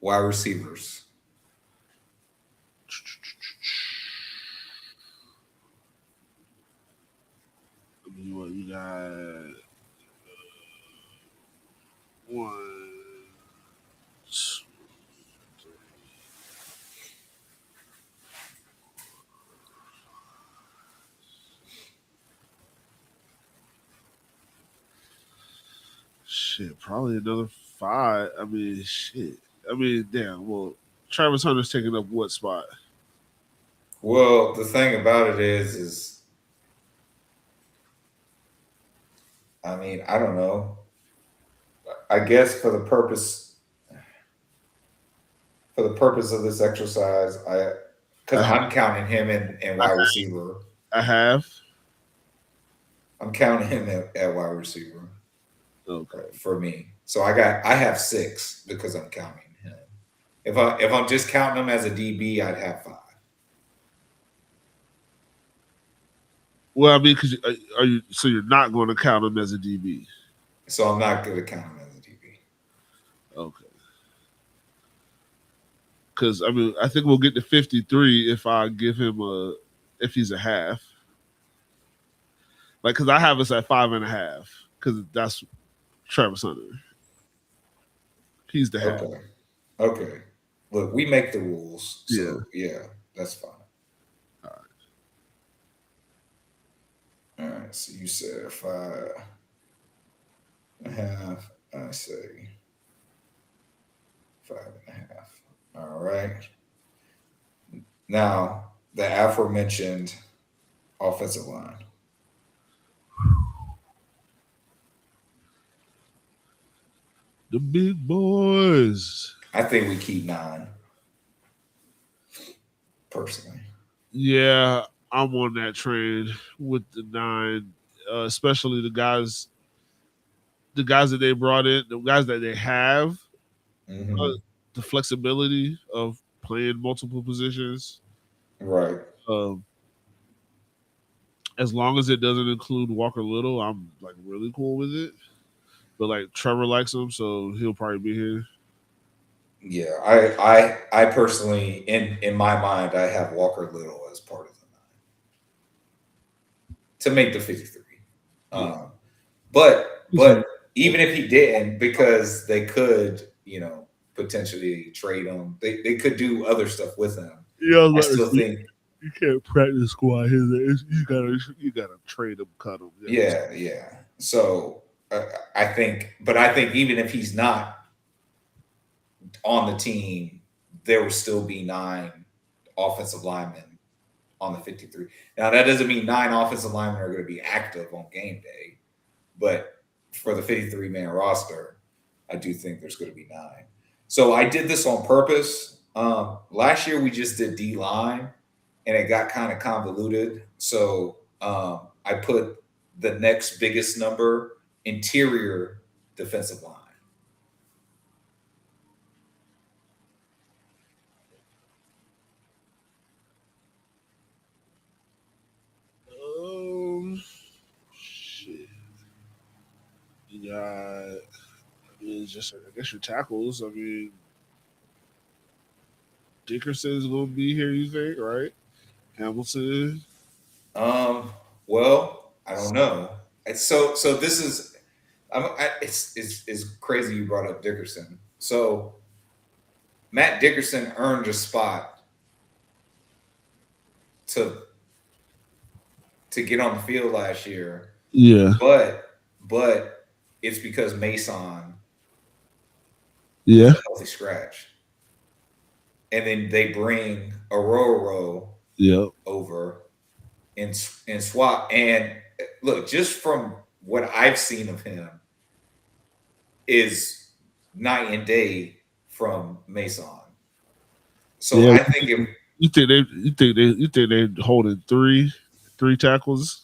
Wide receivers. You got 1, 2, 3. Shit, probably another 5. I mean, shit. I mean, damn. Well, Travis Hunter's taking up what spot? Well, the thing about it is I mean, I don't know. I guess for the purpose of this exercise, I'm counting him in wide receiver. I have. I'm counting him at wide receiver. Okay. For me, so I have 6 because I'm counting him. If I'm just counting him as a DB, I'd have 5. Well, I mean, because so you're not going to count him as a DB. So I'm not going to count him as a DB. Okay. Because I mean, I think we'll get to 53 if I give him if he's a half. Like, because I have us at 5.5. Because that's Travis Hunter. He's the half. Okay. Look, we make the rules, so Yeah. that's fine. All right, so you said 5.5. I say 5.5. All right. Now, the aforementioned offensive line. The big boys. I think we keep 9. Personally. Yeah, I'm on that train with the 9, especially the guys that they brought in, the guys that they have, Mm-hmm. the flexibility of playing multiple positions. Right. Um, as long as it doesn't include Walker Little, I'm like really cool with it. But like Trevor likes him, so he'll probably be here. Yeah, I personally, in my mind, I have Walker Little as part of the 9 to make the 53. Yeah. But even if he didn't, because they could, potentially trade him, they could do other stuff with him. Yeah, I still think, you can't practice squad here. You gotta trade him, cut him. yeah. So I think even if he's not on the team, there will still be 9 offensive linemen on the 53. Now that doesn't mean 9 offensive linemen are going to be active on game day, but for the 53-man roster, I do think there's going to be 9. So I did this on purpose. Last year we just did D line, and it got kind of convoluted. So I put the next biggest number interior defensive line. Shit. You got, it's just I guess your tackles. I mean, Dickerson's gonna be here. You think, right? Hamilton. Well, I don't know. So this is it's crazy you brought up Dickerson. So Matt Dickerson earned a spot to get on the field last year, Yeah. but it's because Mason was Yeah. a healthy scratch, and then they bring Aurora Yep. over and swap. And look, just from what I've seen of him, is night and day from Mason. So Yeah. I think if You think they holding three tackles?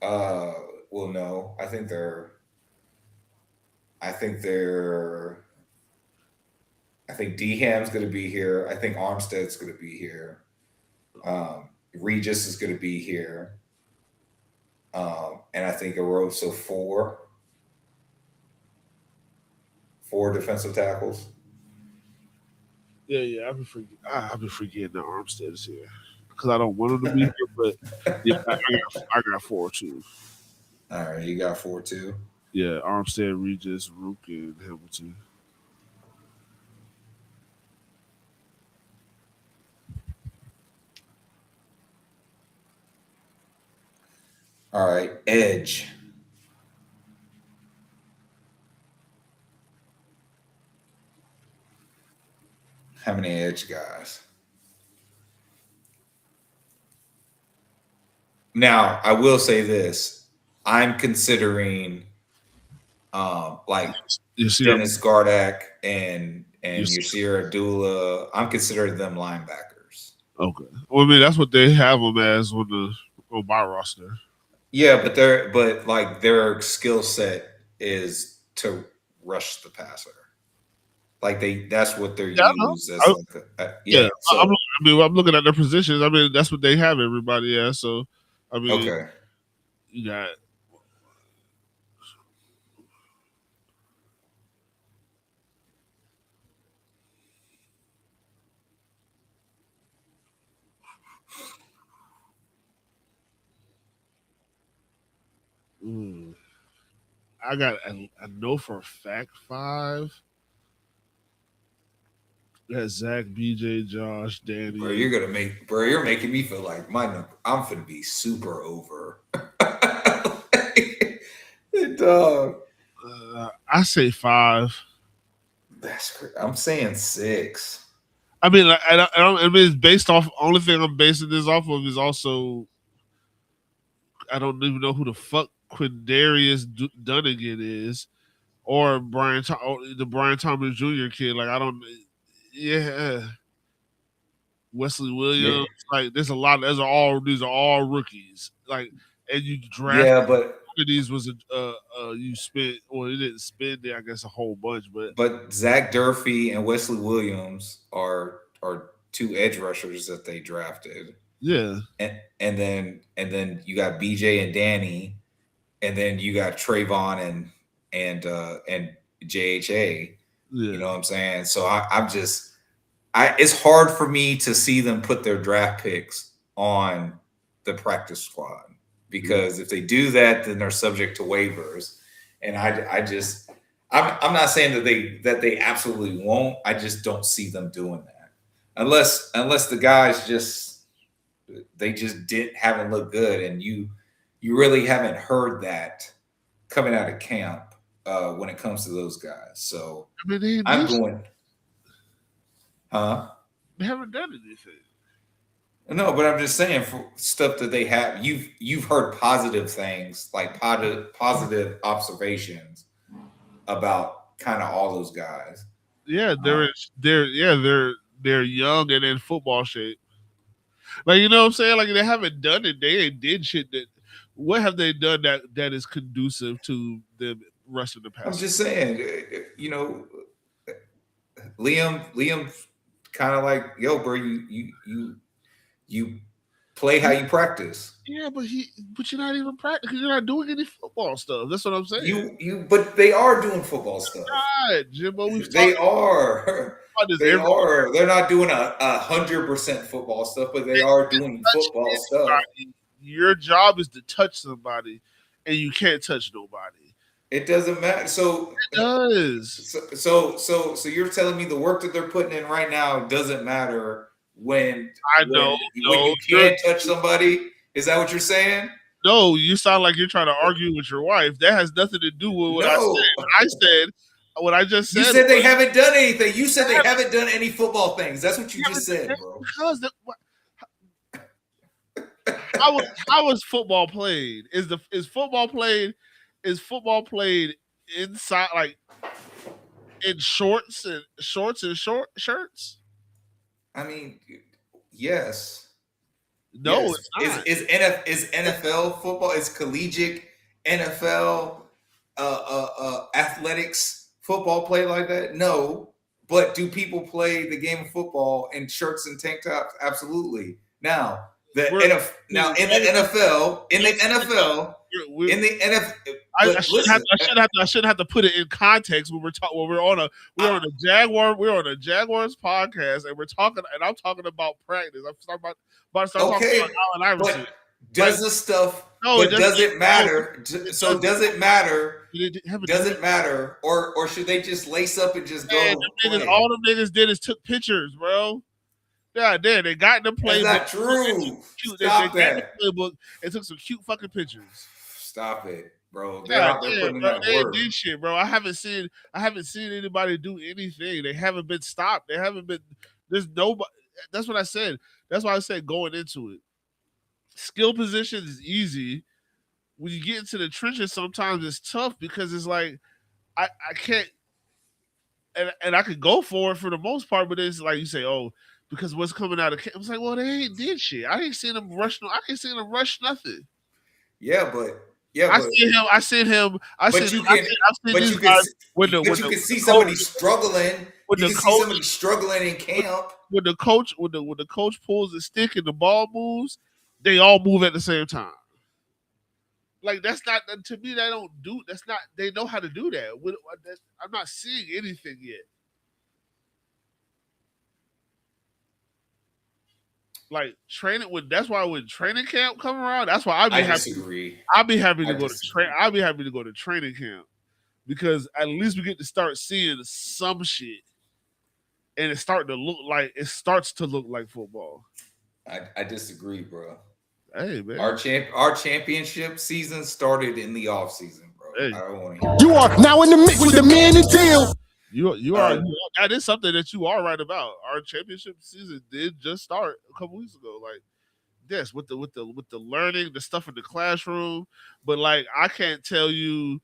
uh well no, I think they're I think Deham's going to be here. I think Armstead's going to be here. Regis is going to be here. And I think Arosa so four defensive tackles. Yeah. I've been forgetting that Armstead is here because I don't want him to be here. But yeah, I got 4 too. All right, you got 4 too. Yeah, Armstead, Regis, Rook, and Hamilton. All right, edge. How many edge guys? Now, I will say this. I'm considering like You see, Dennis Gardak and you see, Yashir Abdullah. I'm considering them linebackers. okay. Well, I mean, that's what they have them as on my roster. Yeah, but like their skill set is to rush the passer. Like that's what they're Yeah, I know. used as like Yeah, yeah. So I'm looking at their positions. I mean, that's what they have everybody as. So, I mean, okay. you got. mm, I know for a fact 5. That's Zach, BJ, Josh, Danny. You're making me feel like I'm finna be super over. Dog. I say 5. That's crazy. I'm saying 6. I mean, like, I mean, it's based off. Only thing I'm basing this off of is also I don't even know who the fuck Quindarius Dunnigan is, or the Brian Thomas Jr. kid. Like I don't. Yeah, Wesley Williams. Like there's a lot. These are all rookies. Like and you draft. Yeah, but One of these was you spent. Well, you didn't spend it. I guess a whole bunch, but Zach Durfee and Wesley Williams are 2 edge rushers that they drafted. yeah. And then you got BJ and Danny, and then you got Trayvon and JHA. Yeah. You know what I'm saying? So I'm just it's hard for me to see them put their draft picks on the practice squad, because if they do that, then they're subject to waivers. And I'm not saying that they absolutely won't. I just don't see them doing that unless the guys just haven't looked good, and you really haven't heard that coming out of camp when it comes to those guys. So I mean, I'm going, huh? They haven't done anything. No, but I'm just saying, for stuff that they have, you've heard positive things, like positive observations about kind of all those guys. Yeah, they're young and in football shape. Like you know what I'm saying? Like they haven't done it. They ain't did shit that. What have they done that is conducive to them rushing the passer? I'm just saying, Liam, kind of like, yo, bro, you play how you practice. Yeah, but you're not even practicing. You're not doing any football stuff. That's what I'm saying. But they are doing football stuff. God, Jimbo, They are. They are. They're not doing 100% football stuff, but they are doing football stuff. Your job is to touch somebody, and you can't touch nobody. It doesn't matter. So it does. So you're telling me the work that they're putting in right now doesn't matter when when you can't touch somebody? Is that what you're saying? No, you sound like you're trying to argue with your wife. That has nothing to do with what I said. I said what I just said. You said they haven't done anything. You said they haven't done any football things. That's what you just said, bro. Because how is football played? Is football played inside, like in shorts and short shirts? I mean, yes. No, yes. It's not. Is NFL football? Is collegiate NFL athletics football play like that? No. But do people play the game of football in shirts and tank tops? Absolutely. Now, in the NFL, I shouldn't have to put it in context when we're on a Jaguars podcast, and I'm talking about practice. I'm talking about talking about Allen Iverson. Does the stuff? No, but does it matter? So does it matter? Does it matter, or should they just lace up and just go? All the niggas did is took pictures, bro. Yeah, they got in the playbook. That's not true. Stop that. Got in the playbook and took some cute fucking pictures. Stop it, bro. They're out there putting in that work. They did shit, bro. I haven't seen anybody do anything. They haven't been stopped. They haven't been. There's nobody. That's what I said. That's why I said going into it. Skill position is easy. When you get into the trenches, sometimes it's tough because it's like I can't, and I could go for it for the most part, but it's like you say, oh, because what's coming out of camp, it's like, well, they ain't did shit. I ain't seen them rush. I ain't seen them rush nothing. I seen him. But you can see somebody struggling. You can see somebody struggling in camp. When the coach pulls the stick and the ball moves, they all move at the same time. Like that's not, to me. They don't do. That's not. They know how to do that. I'm not seeing anything yet. Like training that's why when training camp come around, that's why I'll be happy to go to training camp, because at least we get to start seeing some shit. and it starts to look like football. I disagree, bro. Hey man, Our championship season started in the offseason, bro. hey. I don't want to hear. You are now in the mix with the man and Teal. You are that is something that you are right about. Our championship season did just start a couple weeks ago. Like, yes, with the learning, the stuff in the classroom, but like I can't tell you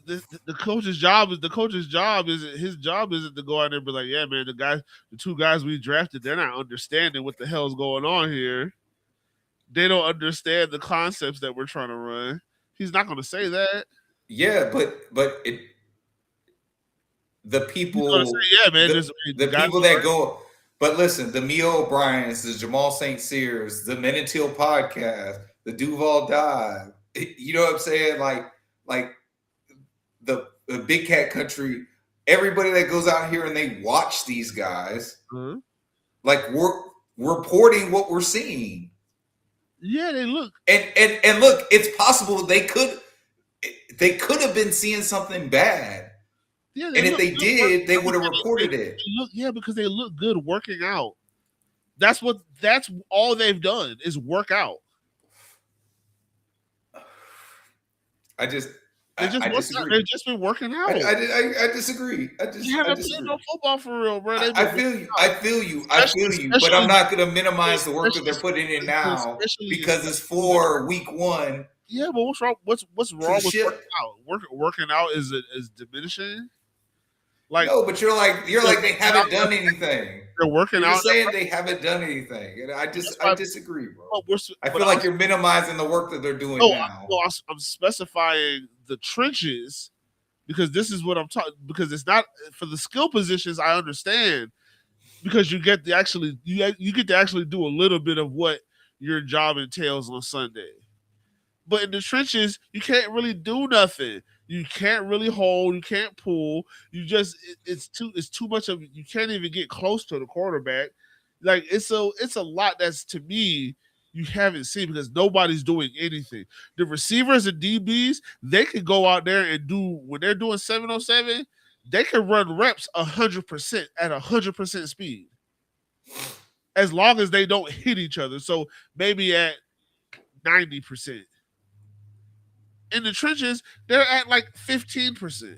the coach's job isn't his job isn't to go out there and be like, yeah, man, the two guys we drafted, they're not understanding what the hell's going on here. They don't understand the concepts that we're trying to run. He's not going to say that. Yeah, but the people, say, yeah, man, the people that go. But listen, the Mio O'Briens, the Jamal St. Cyrs, the Men and Teal podcast, the Duval Dive. You know what I'm saying? Like the Big Cat Country. Everybody that goes out here and they watch these guys, like we're reporting what we're seeing. Yeah, they look and look. It's possible they could have been seeing something bad. Yeah, and if they did, they would have reported it. Because they look good working out. That's all they've done is work out. I disagree. They've just been working out. I disagree. I haven't played no football for real, bro. I feel you. But I'm not going to minimize the work that they're putting in now because it's for week one. Yeah, but what's wrong? What's wrong with working out? Working out is diminishing. Like, no, but you're like they haven't done anything. They're working you're out. Saying they haven't done anything, and I disagree, bro. I feel like you're minimizing the work that they're doing now. I'm specifying the trenches because this is what I'm talking. Because it's not for the skill positions. I understand because you get to actually do a little bit of what your job entails on Sunday. But in the trenches, you can't really do nothing. You can't really hold. You can't pull. You just it's too much of. You can't even get close to the quarterback. Like it's a lot that's to me you haven't seen because nobody's doing anything. The receivers and DBs they can go out there and do when they're doing 7-on-7. They can run reps 100% at 100% speed, as long as they don't hit each other. So maybe at 90%. In the trenches, they're at like 15%.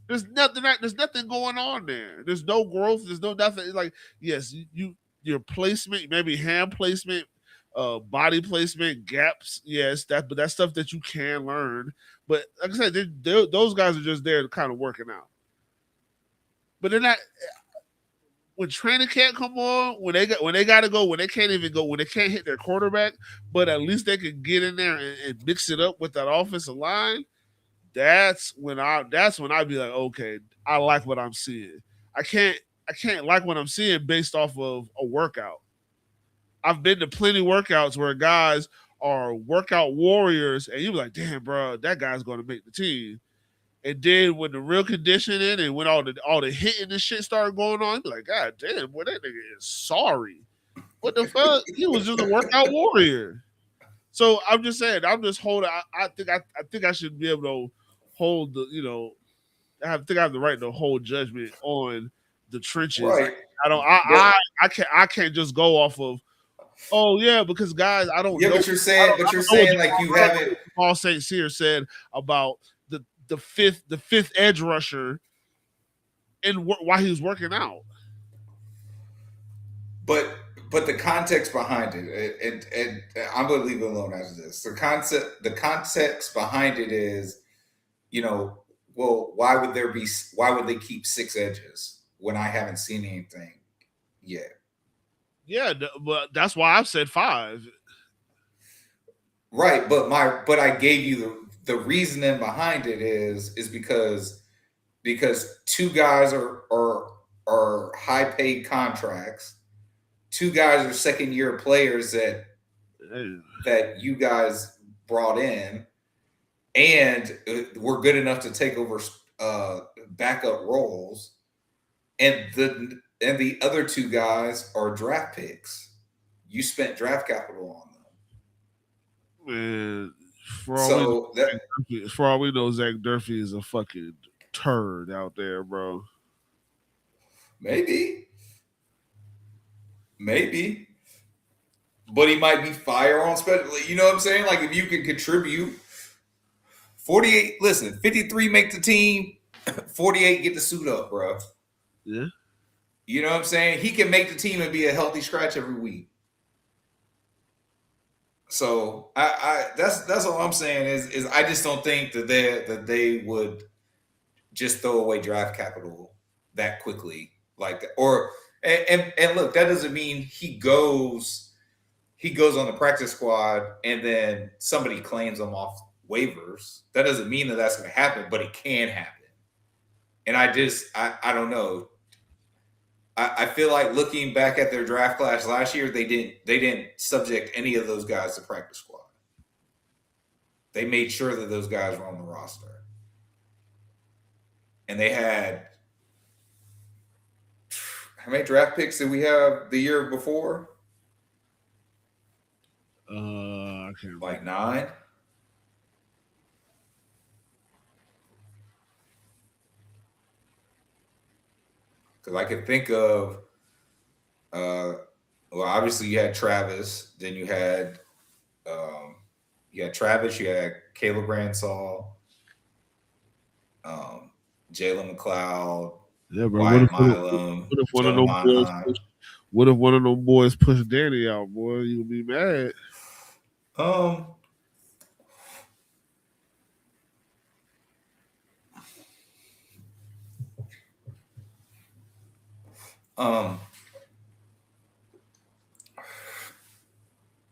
There's nothing going on there. There's no growth. There's no nothing. It's like, yes, your placement, maybe hand placement, body placement, gaps. Yes, but that's stuff that you can learn. But like I said, those guys are just there to kind of working out. But they're not. When training can't come on, when they got to go, when they can't even go, when they can't hit their quarterback, but at least they can get in there and mix it up with that offensive line. That's when I'd be like, okay, I like what I'm seeing. I can't like what I'm seeing based off of a workout. I've been to plenty workouts where guys are workout warriors, and you be like, damn, bro, that guy's going to make the team. And then when the real conditioning and when all the hitting and shit started going on, like, God damn, boy, that nigga is sorry. What the fuck? He was just a workout warrior. So I'm just saying, I'm just holding. I think I should be able to hold the. I have the right to hold judgment on the trenches. Right. I can't just go off of. Oh yeah, because guys, I don't. Yeah, know. But you're saying like you haven't. Paul St. Cyr said about the fifth edge rusher and while he was working out. But the context behind it, and I'm going to leave it alone after this. The context behind it is, well, why would they keep 6 edges when I haven't seen anything yet? Yeah, but that's why I've said 5. Right, but I gave you the reasoning behind it is because 2 guys are high paid contracts, 2 guys are second year players that you guys brought in, and were good enough to take over backup roles, and the other 2 guys are draft picks. You spent draft capital on them. Man. For all we know, Zach Durfee is a fucking turd out there, bro. Maybe. But he might be fire on special. You know what I'm saying? Like if you can contribute 48, listen, 53 make the team, 48 get the suit up, bro. Yeah. You know what I'm saying? He can make the team and be a healthy scratch every week. So I that's all I'm saying is I just don't think that they would just throw away draft capital that quickly like that. Or and look, that doesn't mean he goes on the practice squad and then somebody claims him off waivers. That doesn't mean that that's going to happen, but it can happen. And I don't know. I feel like looking back at their draft class last year, they didn't subject any of those guys to practice squad. They made sure that those guys were on the roster. And they had, how many draft picks did we have the year before? I can't remember. Like 9. Because I could think of, well, obviously you had Travis, then you had Travis, you had Caleb Bransall, Jalen McLeod, Yeah, bro. Wyatt Milam, What if one of Jonah them boys? Monheim. What if one of them boys push Danny out, boy? You'll be mad.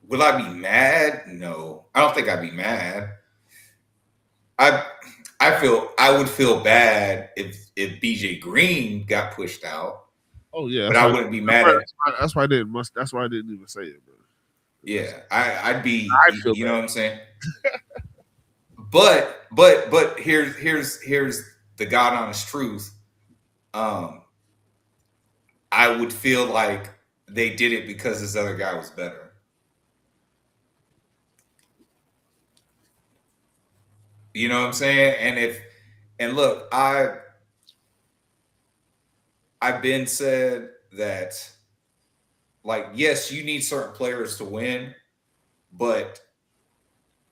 Will I be mad? No, I don't think I'd be mad. I would feel bad if BJ Green got pushed out. Oh yeah, but I wouldn't be mad at. That's why I didn't. That's why I didn't even say it, bro. Yeah, I'd be. I feel you bad. know what I'm saying? But here's the God honest truth. I would feel like they did it because this other guy was better. You know what I'm saying? And look, I've been said that, like, yes, you need certain players to win, but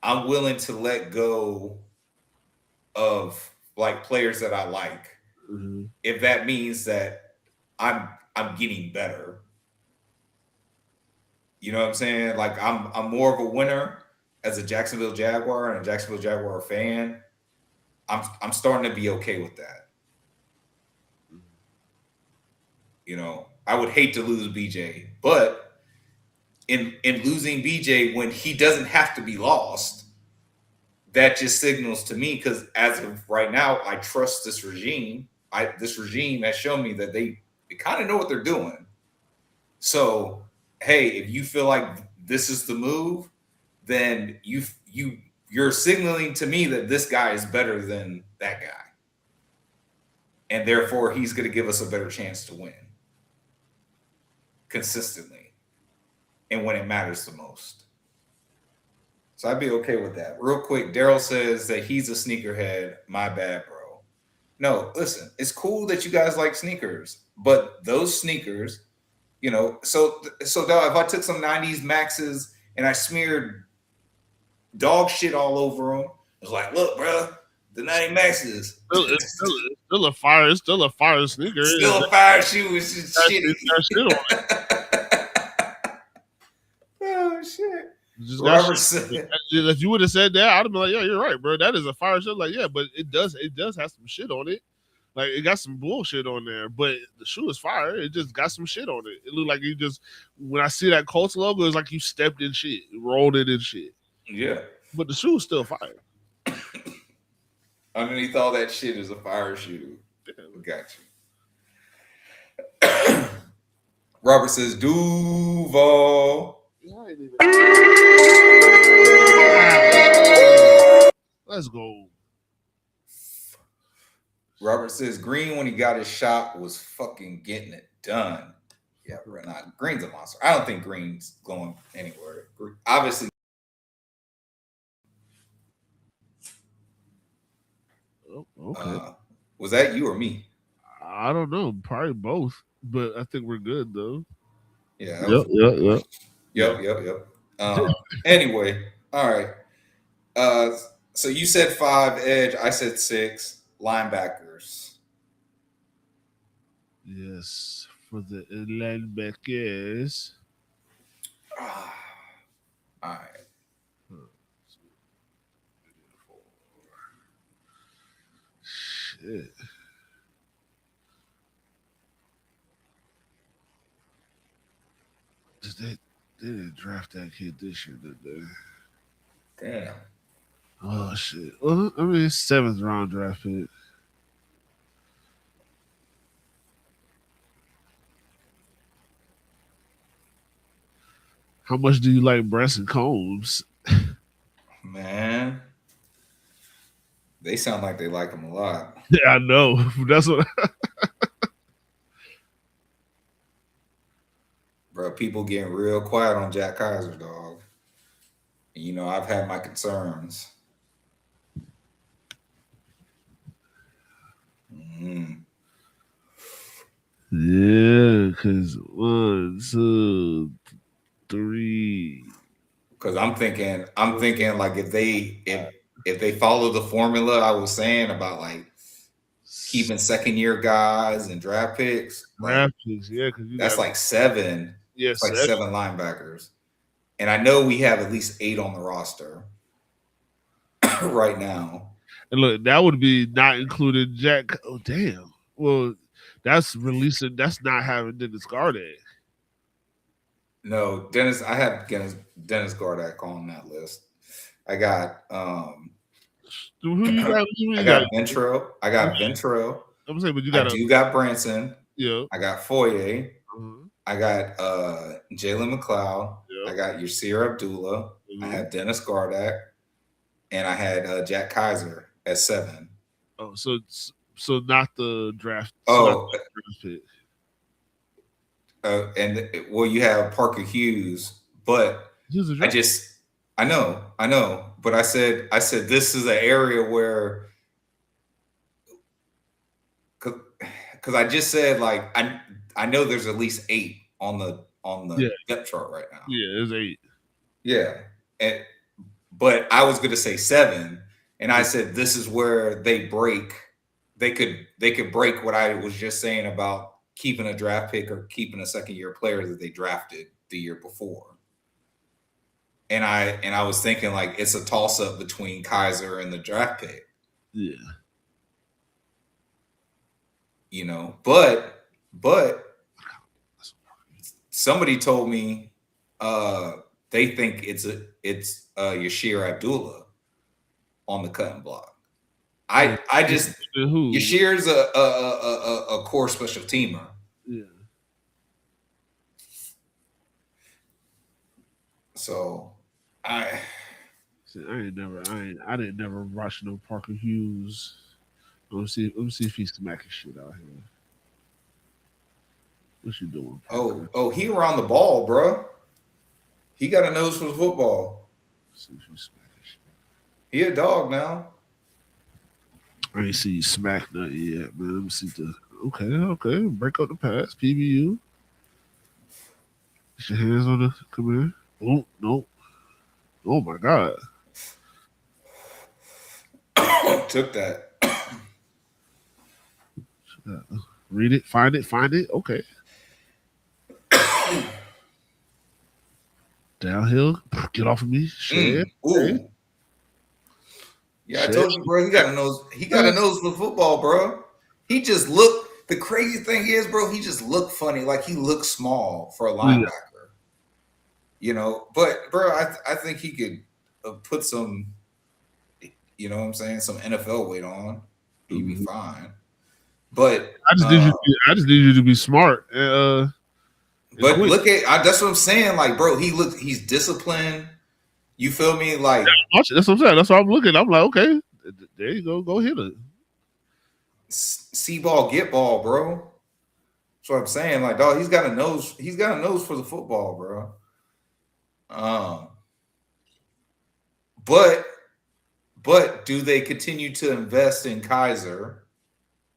I'm willing to let go of like players that I like if that means that I'm getting better. You know what I'm saying? Like I'm more of a winner as a Jacksonville Jaguar and a Jacksonville Jaguar fan. I'm starting to be okay with that. You know, I would hate to lose BJ, but in losing BJ when he doesn't have to be lost, that just signals to me, because as of right now, I trust this regime. This regime has shown me that they kind of know what they're doing. So, hey, if you feel like this is the move, then you're signaling to me that this guy is better than that guy. And therefore, he's going to give us a better chance to win consistently and when it matters the most. So I'd be okay with that. Real quick, Daryl says that he's a sneakerhead. My bad, bro. No, listen, it's cool that you guys like sneakers, but those sneakers, you know, so dog, if I took some 90s Maxes and I smeared dog shit all over them, it's like, look, bro, the 90 Maxes. It's still a fire. It's still a fire sneaker. Still a fire shoe. It's just shitty. Shit on it. Oh shit. If you would have said that, I'd have been like, yeah, you're right, bro. That is a fire shit. Like, yeah, but it does have some shit on it. Like, it got some bullshit on there, but the shoe is fire. It just got some shit on it. It looked like you just, when I see that Colts logo, it's like you stepped in shit, rolled it in shit. Yeah. But the shoe is still fire. Underneath all that shit is a fire shoe. Yeah, got you. Robert says, Duval. Let's go. Robert says Green, when he got his shot, was fucking getting it done. Yeah, we're not. Green's a monster. I don't think Green's going anywhere. Obviously. Oh, okay. Was that you or me? I don't know, probably both, but I think we're good though. Yeah. That was, yep. Anyway, all right. So you said 5 edge. I said 6 linebackers. Yes, for the linebackers. Ah, all right. Shit. They didn't draft that kid this year, did they? Damn. Oh shit. Well, I mean, 7th round draft pick. How much do you like Branson Combs? Man, they sound like they like him a lot. Yeah, I know. That's what. Bro, people getting real quiet on Jack Kaiser, dog. And, you know, I've had my concerns. Mm. Yeah, because 1, 2, 3. Because I'm thinking like if they follow the formula I was saying about like keeping second-year guys and draft picks, like Draft picks, yeah, because you that's got like 7. It's like 7. 7 linebackers. And I know we have at least 8 on the roster right now. And look, that would be not included Jack. Oh damn. Well, that's releasing. That's not having Dennis Gardeck. No, Dennis. I have Dennis Gardeck on that list. I got Who you got? Who I you got? got Ventrell. I'm saying, but you I got a do got Branson. yeah. I got Foye. Uh-huh. I got Jalen McLeod. Yeah. I got Yasir Abdullah. I Mhm. had Dennis Gardeck, and I had Jack Kaiser at 7. Oh, so not the draft. Oh, Draft pick. and well, you have Parker Hughes, but Who's the draft? I know, but I said this is an area where, because I just said like I know there's at least 8 on the depth chart right now. Yeah, it's 8. Yeah, but I was going to say 7, and I said this is where they break. They could break what I was just saying about keeping a draft pick or keeping a second-year player that they drafted the year before. And I was thinking like it's a toss-up between Kaiser and the draft pick. Yeah. You know, but somebody told me they think it's Yasir Abdullah on the cutting block. I just Who? Yashir's a core special teamer. Yeah. So I didn't never watch no Parker Hughes. Let me see if he's smacking shit out here. What you doing, Parker? oh he around the ball, bro. He got a nose for football. Let's see if he's smacking shit. He a dog now. I ain't see you smack nothing yet, man. Let me see the okay. Break up the pass, PBU. Put your hands on the come here. Oh no. Oh my god. Took that. Read it, find it. Okay. Downhill. Get off of me. Shit. Ooh. Yeah, I told you, bro. He got a nose. He got a nose for football, bro. He just looked. The crazy thing is, bro, he just looked funny. Like he looked small for a linebacker. Yeah. You know, but bro, I think he could put some. You know what I'm saying? Some NFL weight on. He'd be fine. But I just need you to be smart. But look at that's what I'm saying. Like, bro, he's disciplined. You feel me? Like that's what I'm saying. That's why I'm looking. I'm like, okay, there you go. Go hit it. See ball, get ball, bro. That's what I'm saying. Like, dog, he's got a nose. He's got a nose for the football, bro. But do they continue to invest in Kaiser?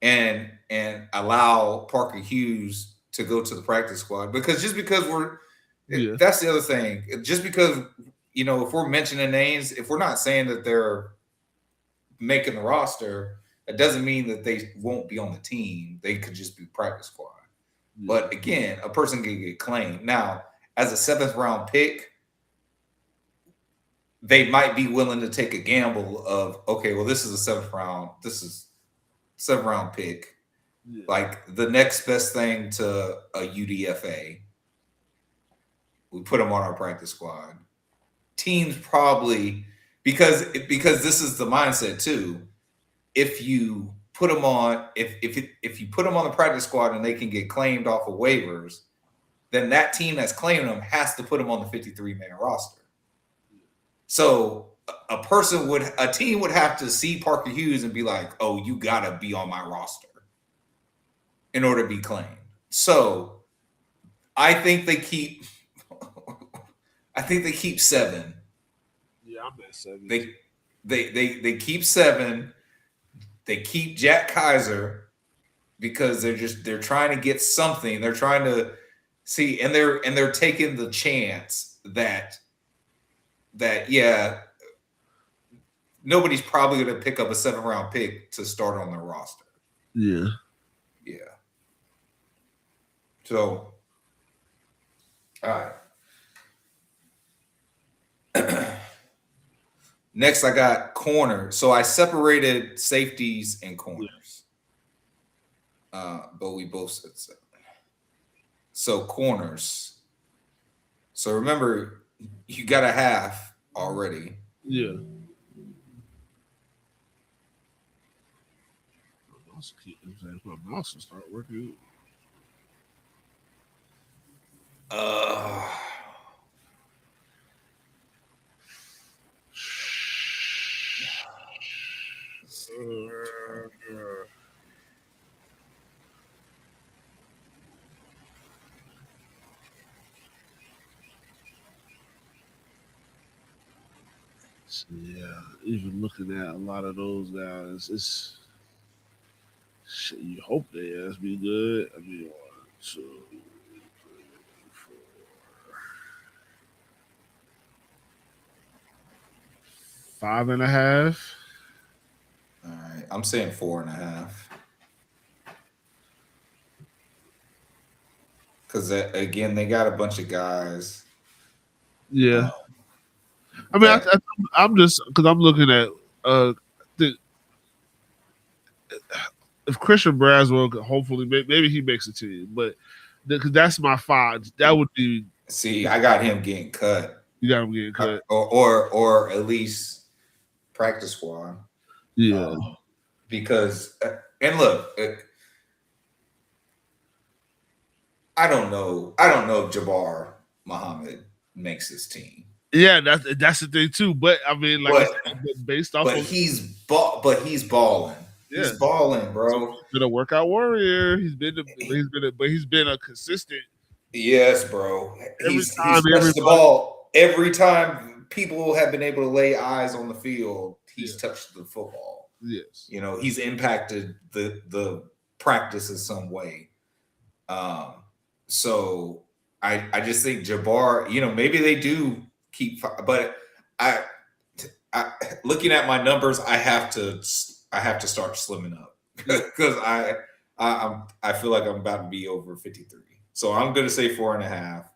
and allow Parker Hughes to go to the practice squad, because that's the other thing. Just because, if we're mentioning names, if we're not saying that they're making the roster, it doesn't mean that they won't be on the team. They could just be practice squad. Yeah. But again, a person can get claimed. Now, as a 7th round pick, they might be willing to take a gamble of, okay, well, this is a 7th round pick. Yeah. Like the next best thing to a UDFA. We put them on our practice squad. Teams probably, because this is the mindset too. If you put them on, if you put them on the practice squad and they can get claimed off of waivers, then that team that's claiming them has to put them on the 53-man roster. So a team would have to see Parker Hughes and be like, "Oh, you gotta be on my roster in order to be claimed." So I think they keep 7. Yeah, I'm at 7. They keep 7. They keep Jack Kaiser because they're trying to get something. They're trying to see, and they're taking the chance that nobody's probably going to pick up a 7th round pick to start on their roster. Yeah. Yeah. So, all right. Next, I got corner. So I separated safeties and corners. But we both said 7. So corners. So remember, you got a half already. Yeah. My mouse will start working. So, yeah, even looking at a lot of those guys, it's shit, you hope they ass be good. I mean, 1, 2, 3, 4, 5.5. All right, I'm saying 4.5. Because again, they got a bunch of guys. Yeah. I mean, I'm just because I'm looking at if Christian Braswell could hopefully maybe he makes a team, but because that's my 5, that would be. See, I got him getting cut. You got him getting cut, or at least practice squad. Yeah, because and look, I don't know if Jabbar Muhammad makes this team. Yeah, that's the thing too. But I mean, like, based off, he's balling. Yeah. He's balling, bro. He's been a workout warrior. He's been a consistent. Yes, bro. He's touched the ball every time people have been able to lay eyes on the field. He's touched the football. Yes, he's impacted the practice in some way. So I just think Jabbar, maybe they do keep, but I looking at my numbers, I have to start slimming up because I feel like I'm about to be over 53. So I'm gonna say 4.5.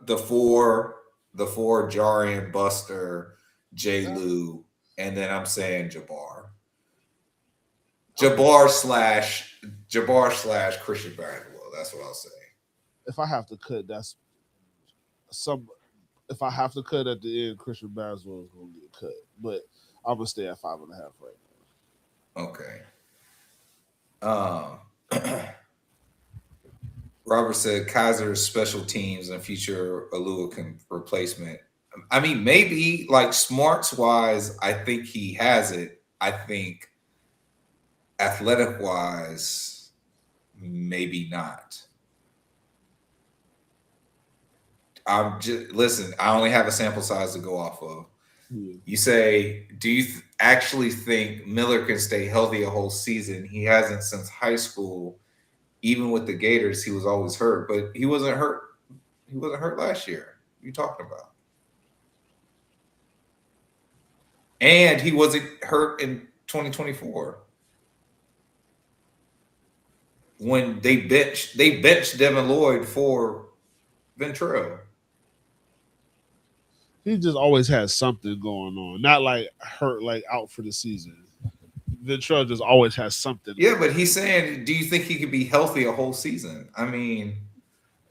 The four Jarian, Buster, J. Lou, and then I'm saying Jabbar. Jabbar slash Christian Bagwell. That's what I'll say. If I have to cut, if I have to cut at the end, Christian Bagwell is gonna get cut. But I'm gonna stay at 5.5 right now. Okay. Robert said Kaiser's special teams and future Alua replacement. I mean, maybe like smarts wise, I think he has it. I think athletic wise, maybe not. Listen, I only have a sample size to go off of. You say, actually think Miller can stay healthy a whole season. He hasn't since high school. Even with the Gators, he was always hurt, but he wasn't hurt. He wasn't hurt last year. What are you talking about? And he wasn't hurt in 2024 when they benched Devin Lloyd for Ventrell. He just always has something going on. Not like hurt, like out for the season. Ventrell just always has something. Yeah, but he's saying, do you think he could be healthy a whole season? I mean,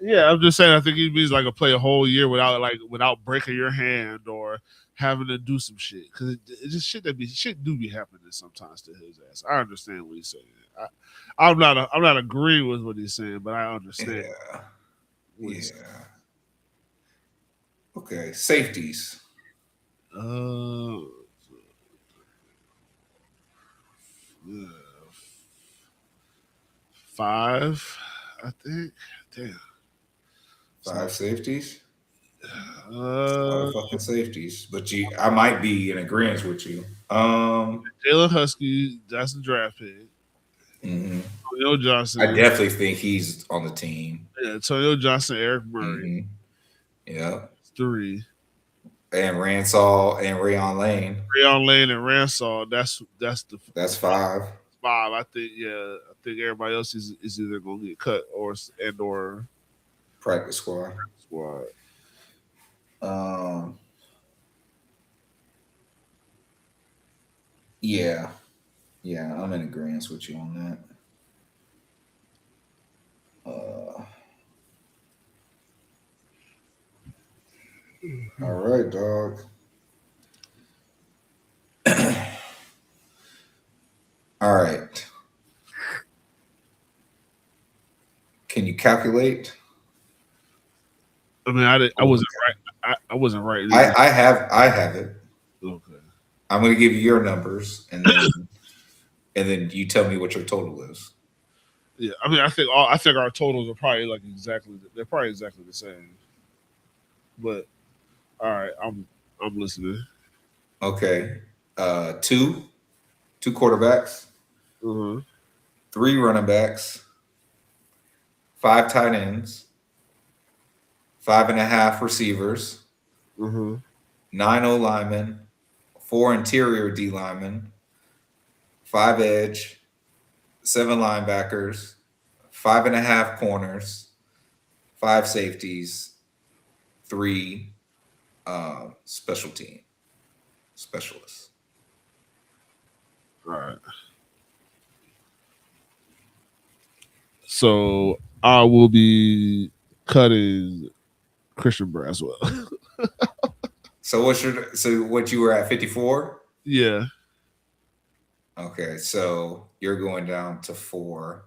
yeah, I'm just saying. I think he means like play a whole year without breaking your hand or having to do some shit, because it's just shit do be happening sometimes to his ass. I understand what he's saying. I'm not agreeing with what he's saying, but I understand. Yeah. Okay, safeties. 5, I think. Damn. 5 safeties. A lot of fucking safeties, but I might be in agreement with you. Jalen Husky, that's the draft pick. Antonio Johnson. I definitely think he's on the team. Yeah, Antonio Johnson, Eric Murray. Yeah. 3. And Ransall and Rayon Lane. Rayon Lane and Ransall. That's 5. 5. I think everybody else is either gonna get cut or practice squad. Yeah, I'm in agreement with you on that. All right, dog. All right. Can you calculate? I mean, I wasn't right. I wasn't right. I have it. Okay. I'm going to give you your numbers, and then you tell me what your total is. Yeah, I mean, I think our totals are probably exactly the same. But all right, I'm listening. Okay, 2 quarterbacks, 3 running backs, 5 tight ends, 5.5 receivers, 9 O linemen, 4 interior D linemen, 5 edge, 7 linebackers, 5.5 corners, 5 safeties, 3 special team specialists. All right. So I will be cutting Christian Braswell. So what you were at 54? Yeah. Okay, so you're going down to 4.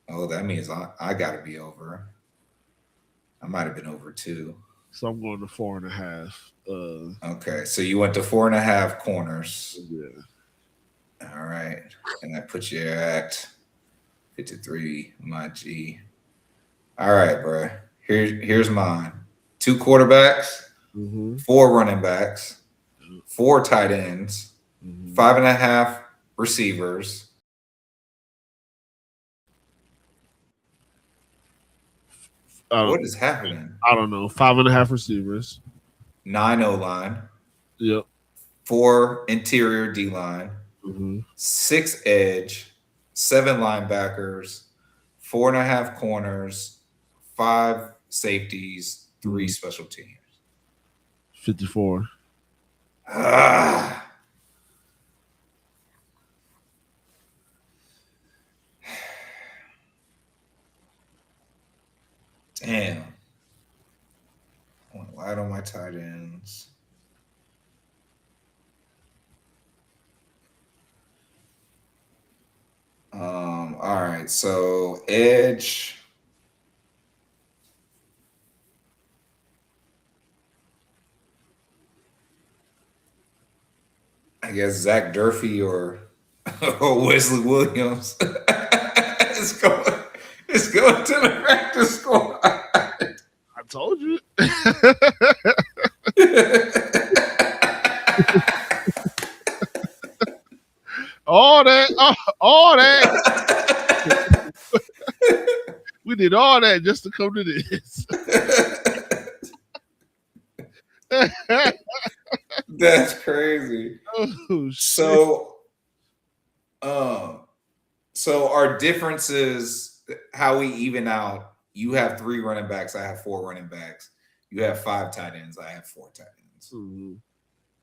Oh, that means I got to be over. I might have been over 2. So I'm going to 4.5. Okay, so you went to 4.5 corners. Yeah. All right, and that puts you at 53. My G. All right, bro. Here's mine. 2 quarterbacks, 4 running backs, 4 tight ends, 5.5 receivers. What is happening? I don't know. 5.5 receivers. 9 O line. Yep. 4 interior D line. 6 edge. 7 linebackers. 4.5 corners. 5 safeties. 3 special teams. 54. Damn. I went light on my tight ends. All right, so edge. I guess Zach Durfee or Wesley Williams. It's going to the practice squad. I told you. did all that just to come to this. That's crazy. Oh, shit. So our differences, how we even out. You have 3 running backs. I have 4 running backs. You have 5 tight ends. I have 4 tight ends. Mm-hmm.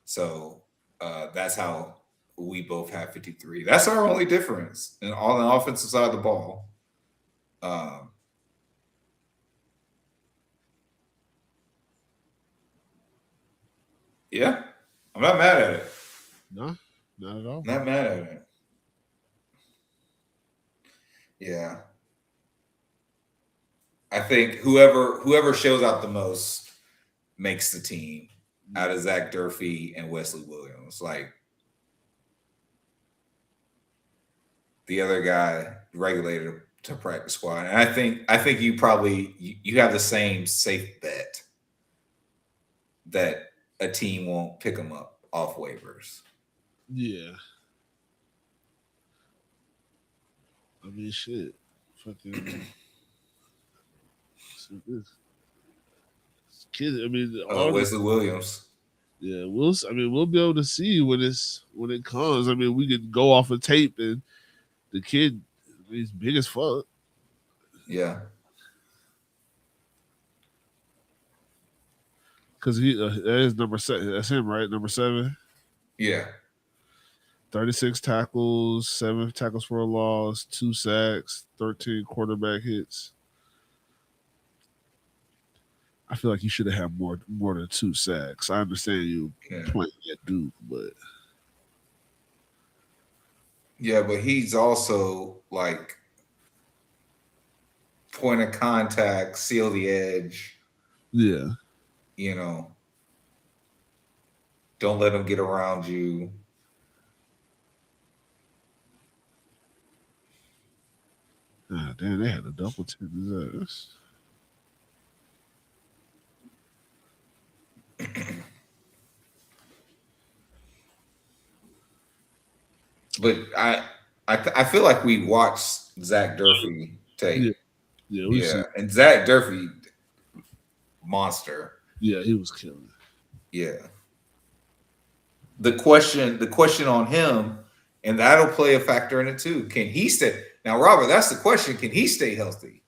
So that's how we both have 53. That's our only difference, and on the offensive side of the ball. Yeah, I'm not mad at it. No, not at all. Not mad at it. Yeah. I think whoever shows out the most makes the team out of Zach Durfee and Wesley Williams. Like the other guy regulated to practice squad. And I think you probably you have the same safe bet that a team won't pick them up off waivers. Yeah. I mean, shit. Fucking. Kid, I mean, Wesley Williams. Yeah, we'll be able to see when it comes. I mean, we could go off of tape and the kid, he's big as fuck. Yeah. Because that is number 7. That's him, right? Number 7. Yeah. 36 tackles, 7 tackles for a loss, 2 sacks, 13 quarterback hits. I feel like you should have had more than 2 sacks. I understand you playing at Duke, but yeah, but he's also like point of contact, seal the edge. Yeah. You know, don't let them get around you. Ah, damn, they had a double tip. But I feel like we watched Zach Durfee tape. Yeah. And Zach Durfee, monster. Yeah, he was killing. Yeah. The question on him, and that'll play a factor in it too. Can he stay? Now, Robert, that's the question. Can he stay healthy?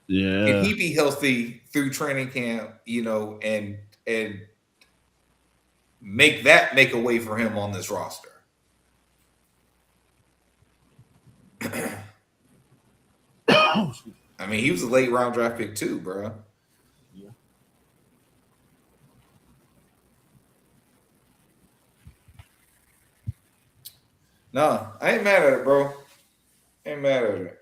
Yeah. Can he be healthy through training camp, and make a way for him on this roster? I mean, he was a late round draft pick too, bro. Yeah. No, I ain't mad at it, bro. Ain't mad at it.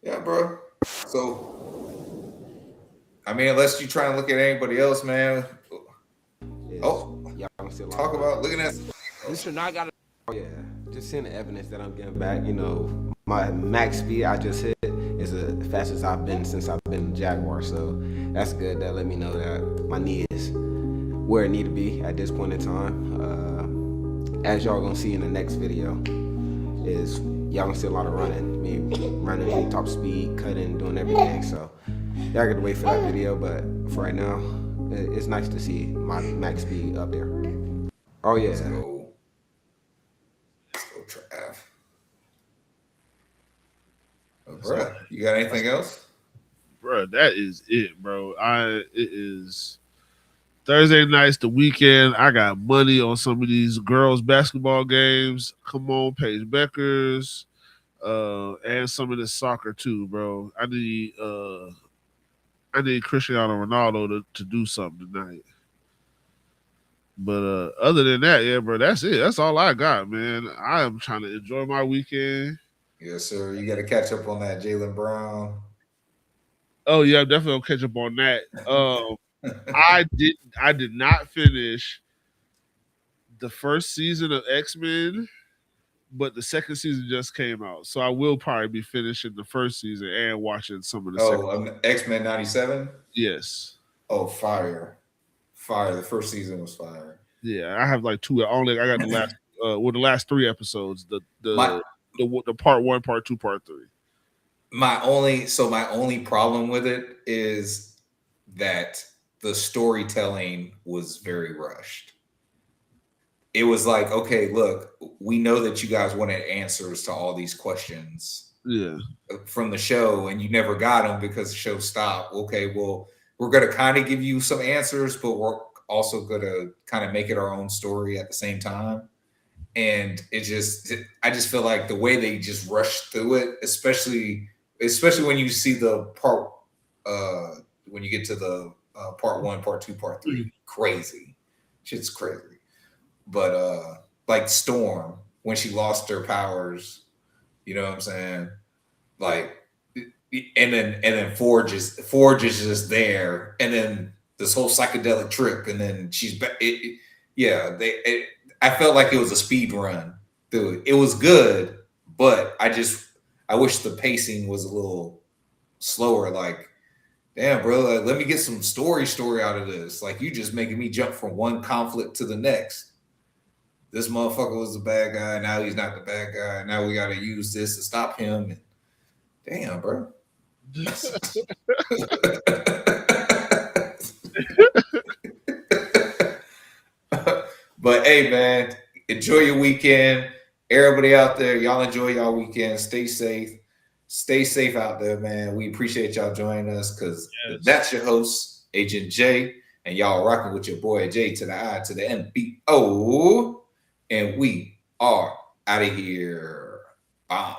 Yeah, bro. So, I mean, unless you try and look at anybody else, man. Y'all still talk about looking at. This should not got. Yeah, just seeing the evidence that I'm getting back. My max speed I just hit is the fastest I've been since I've been Jaguar. So that's good. That let me know that my knee is where it need to be at this point in time. As y'all gonna see in the next video, is y'all gonna see a lot of running. Me running top speed, cutting, doing everything. So y'all gotta wait for that video. But for right now, it's nice to see my max speed up there. Oh yeah. Let's go Trav. Bro, you got anything else? Bro, that is it, bro. It is Thursday nights, the weekend. I got money on some of these girls' basketball games. Come on, Paige Beckers, and some of this soccer too, bro. I need Cristiano Ronaldo to do something tonight. But other than that, yeah, bro, that's it. That's all I got, man. I am trying to enjoy my weekend. Yes, sir. You got to catch up on that Jaylen Brown. Oh yeah, I'm definitely gonna catch up on that. I did not finish the first season of X-Men, but the second season just came out, so I will probably be finishing the first season and watching some of the. X-Men '97. Yes. Oh, fire! fire. The first season was fire. Yeah, I have like two. Only I got the last, the last 3 episodes. The part 1, part 2, part 3. My only problem with it is that the storytelling was very rushed. It was like, okay, look, we know that you guys wanted answers to all these questions from the show, and you never got them because the show stopped. Okay, well, we're going to kind of give you some answers, but we're also going to kind of make it our own story at the same time. And I just feel like the way they just rushed through it, especially when you see the part, when you get to the part 1, part 2, part 3, crazy. Shit's crazy. But like Storm, when she lost her powers, you know what I'm saying? Like, and then Forge is just there, and then this whole psychedelic trip, and then she's back. I felt like it was a speed run through it. It was good, but I wish the pacing was a little slower. Like, damn, bro, like, let me get some story out of this. Like, you just making me jump from one conflict to the next. This motherfucker was the bad guy. Now he's not the bad guy. Now we got to use this to stop him. And, damn, bro. But hey, man, enjoy your weekend. Everybody out there, y'all enjoy y'all weekend. Stay safe. Stay safe out there, man. We appreciate y'all joining us because that's your host, Agent J, and y'all rocking with your boy J to the I to the M-B-O. And we are out of here. Bye.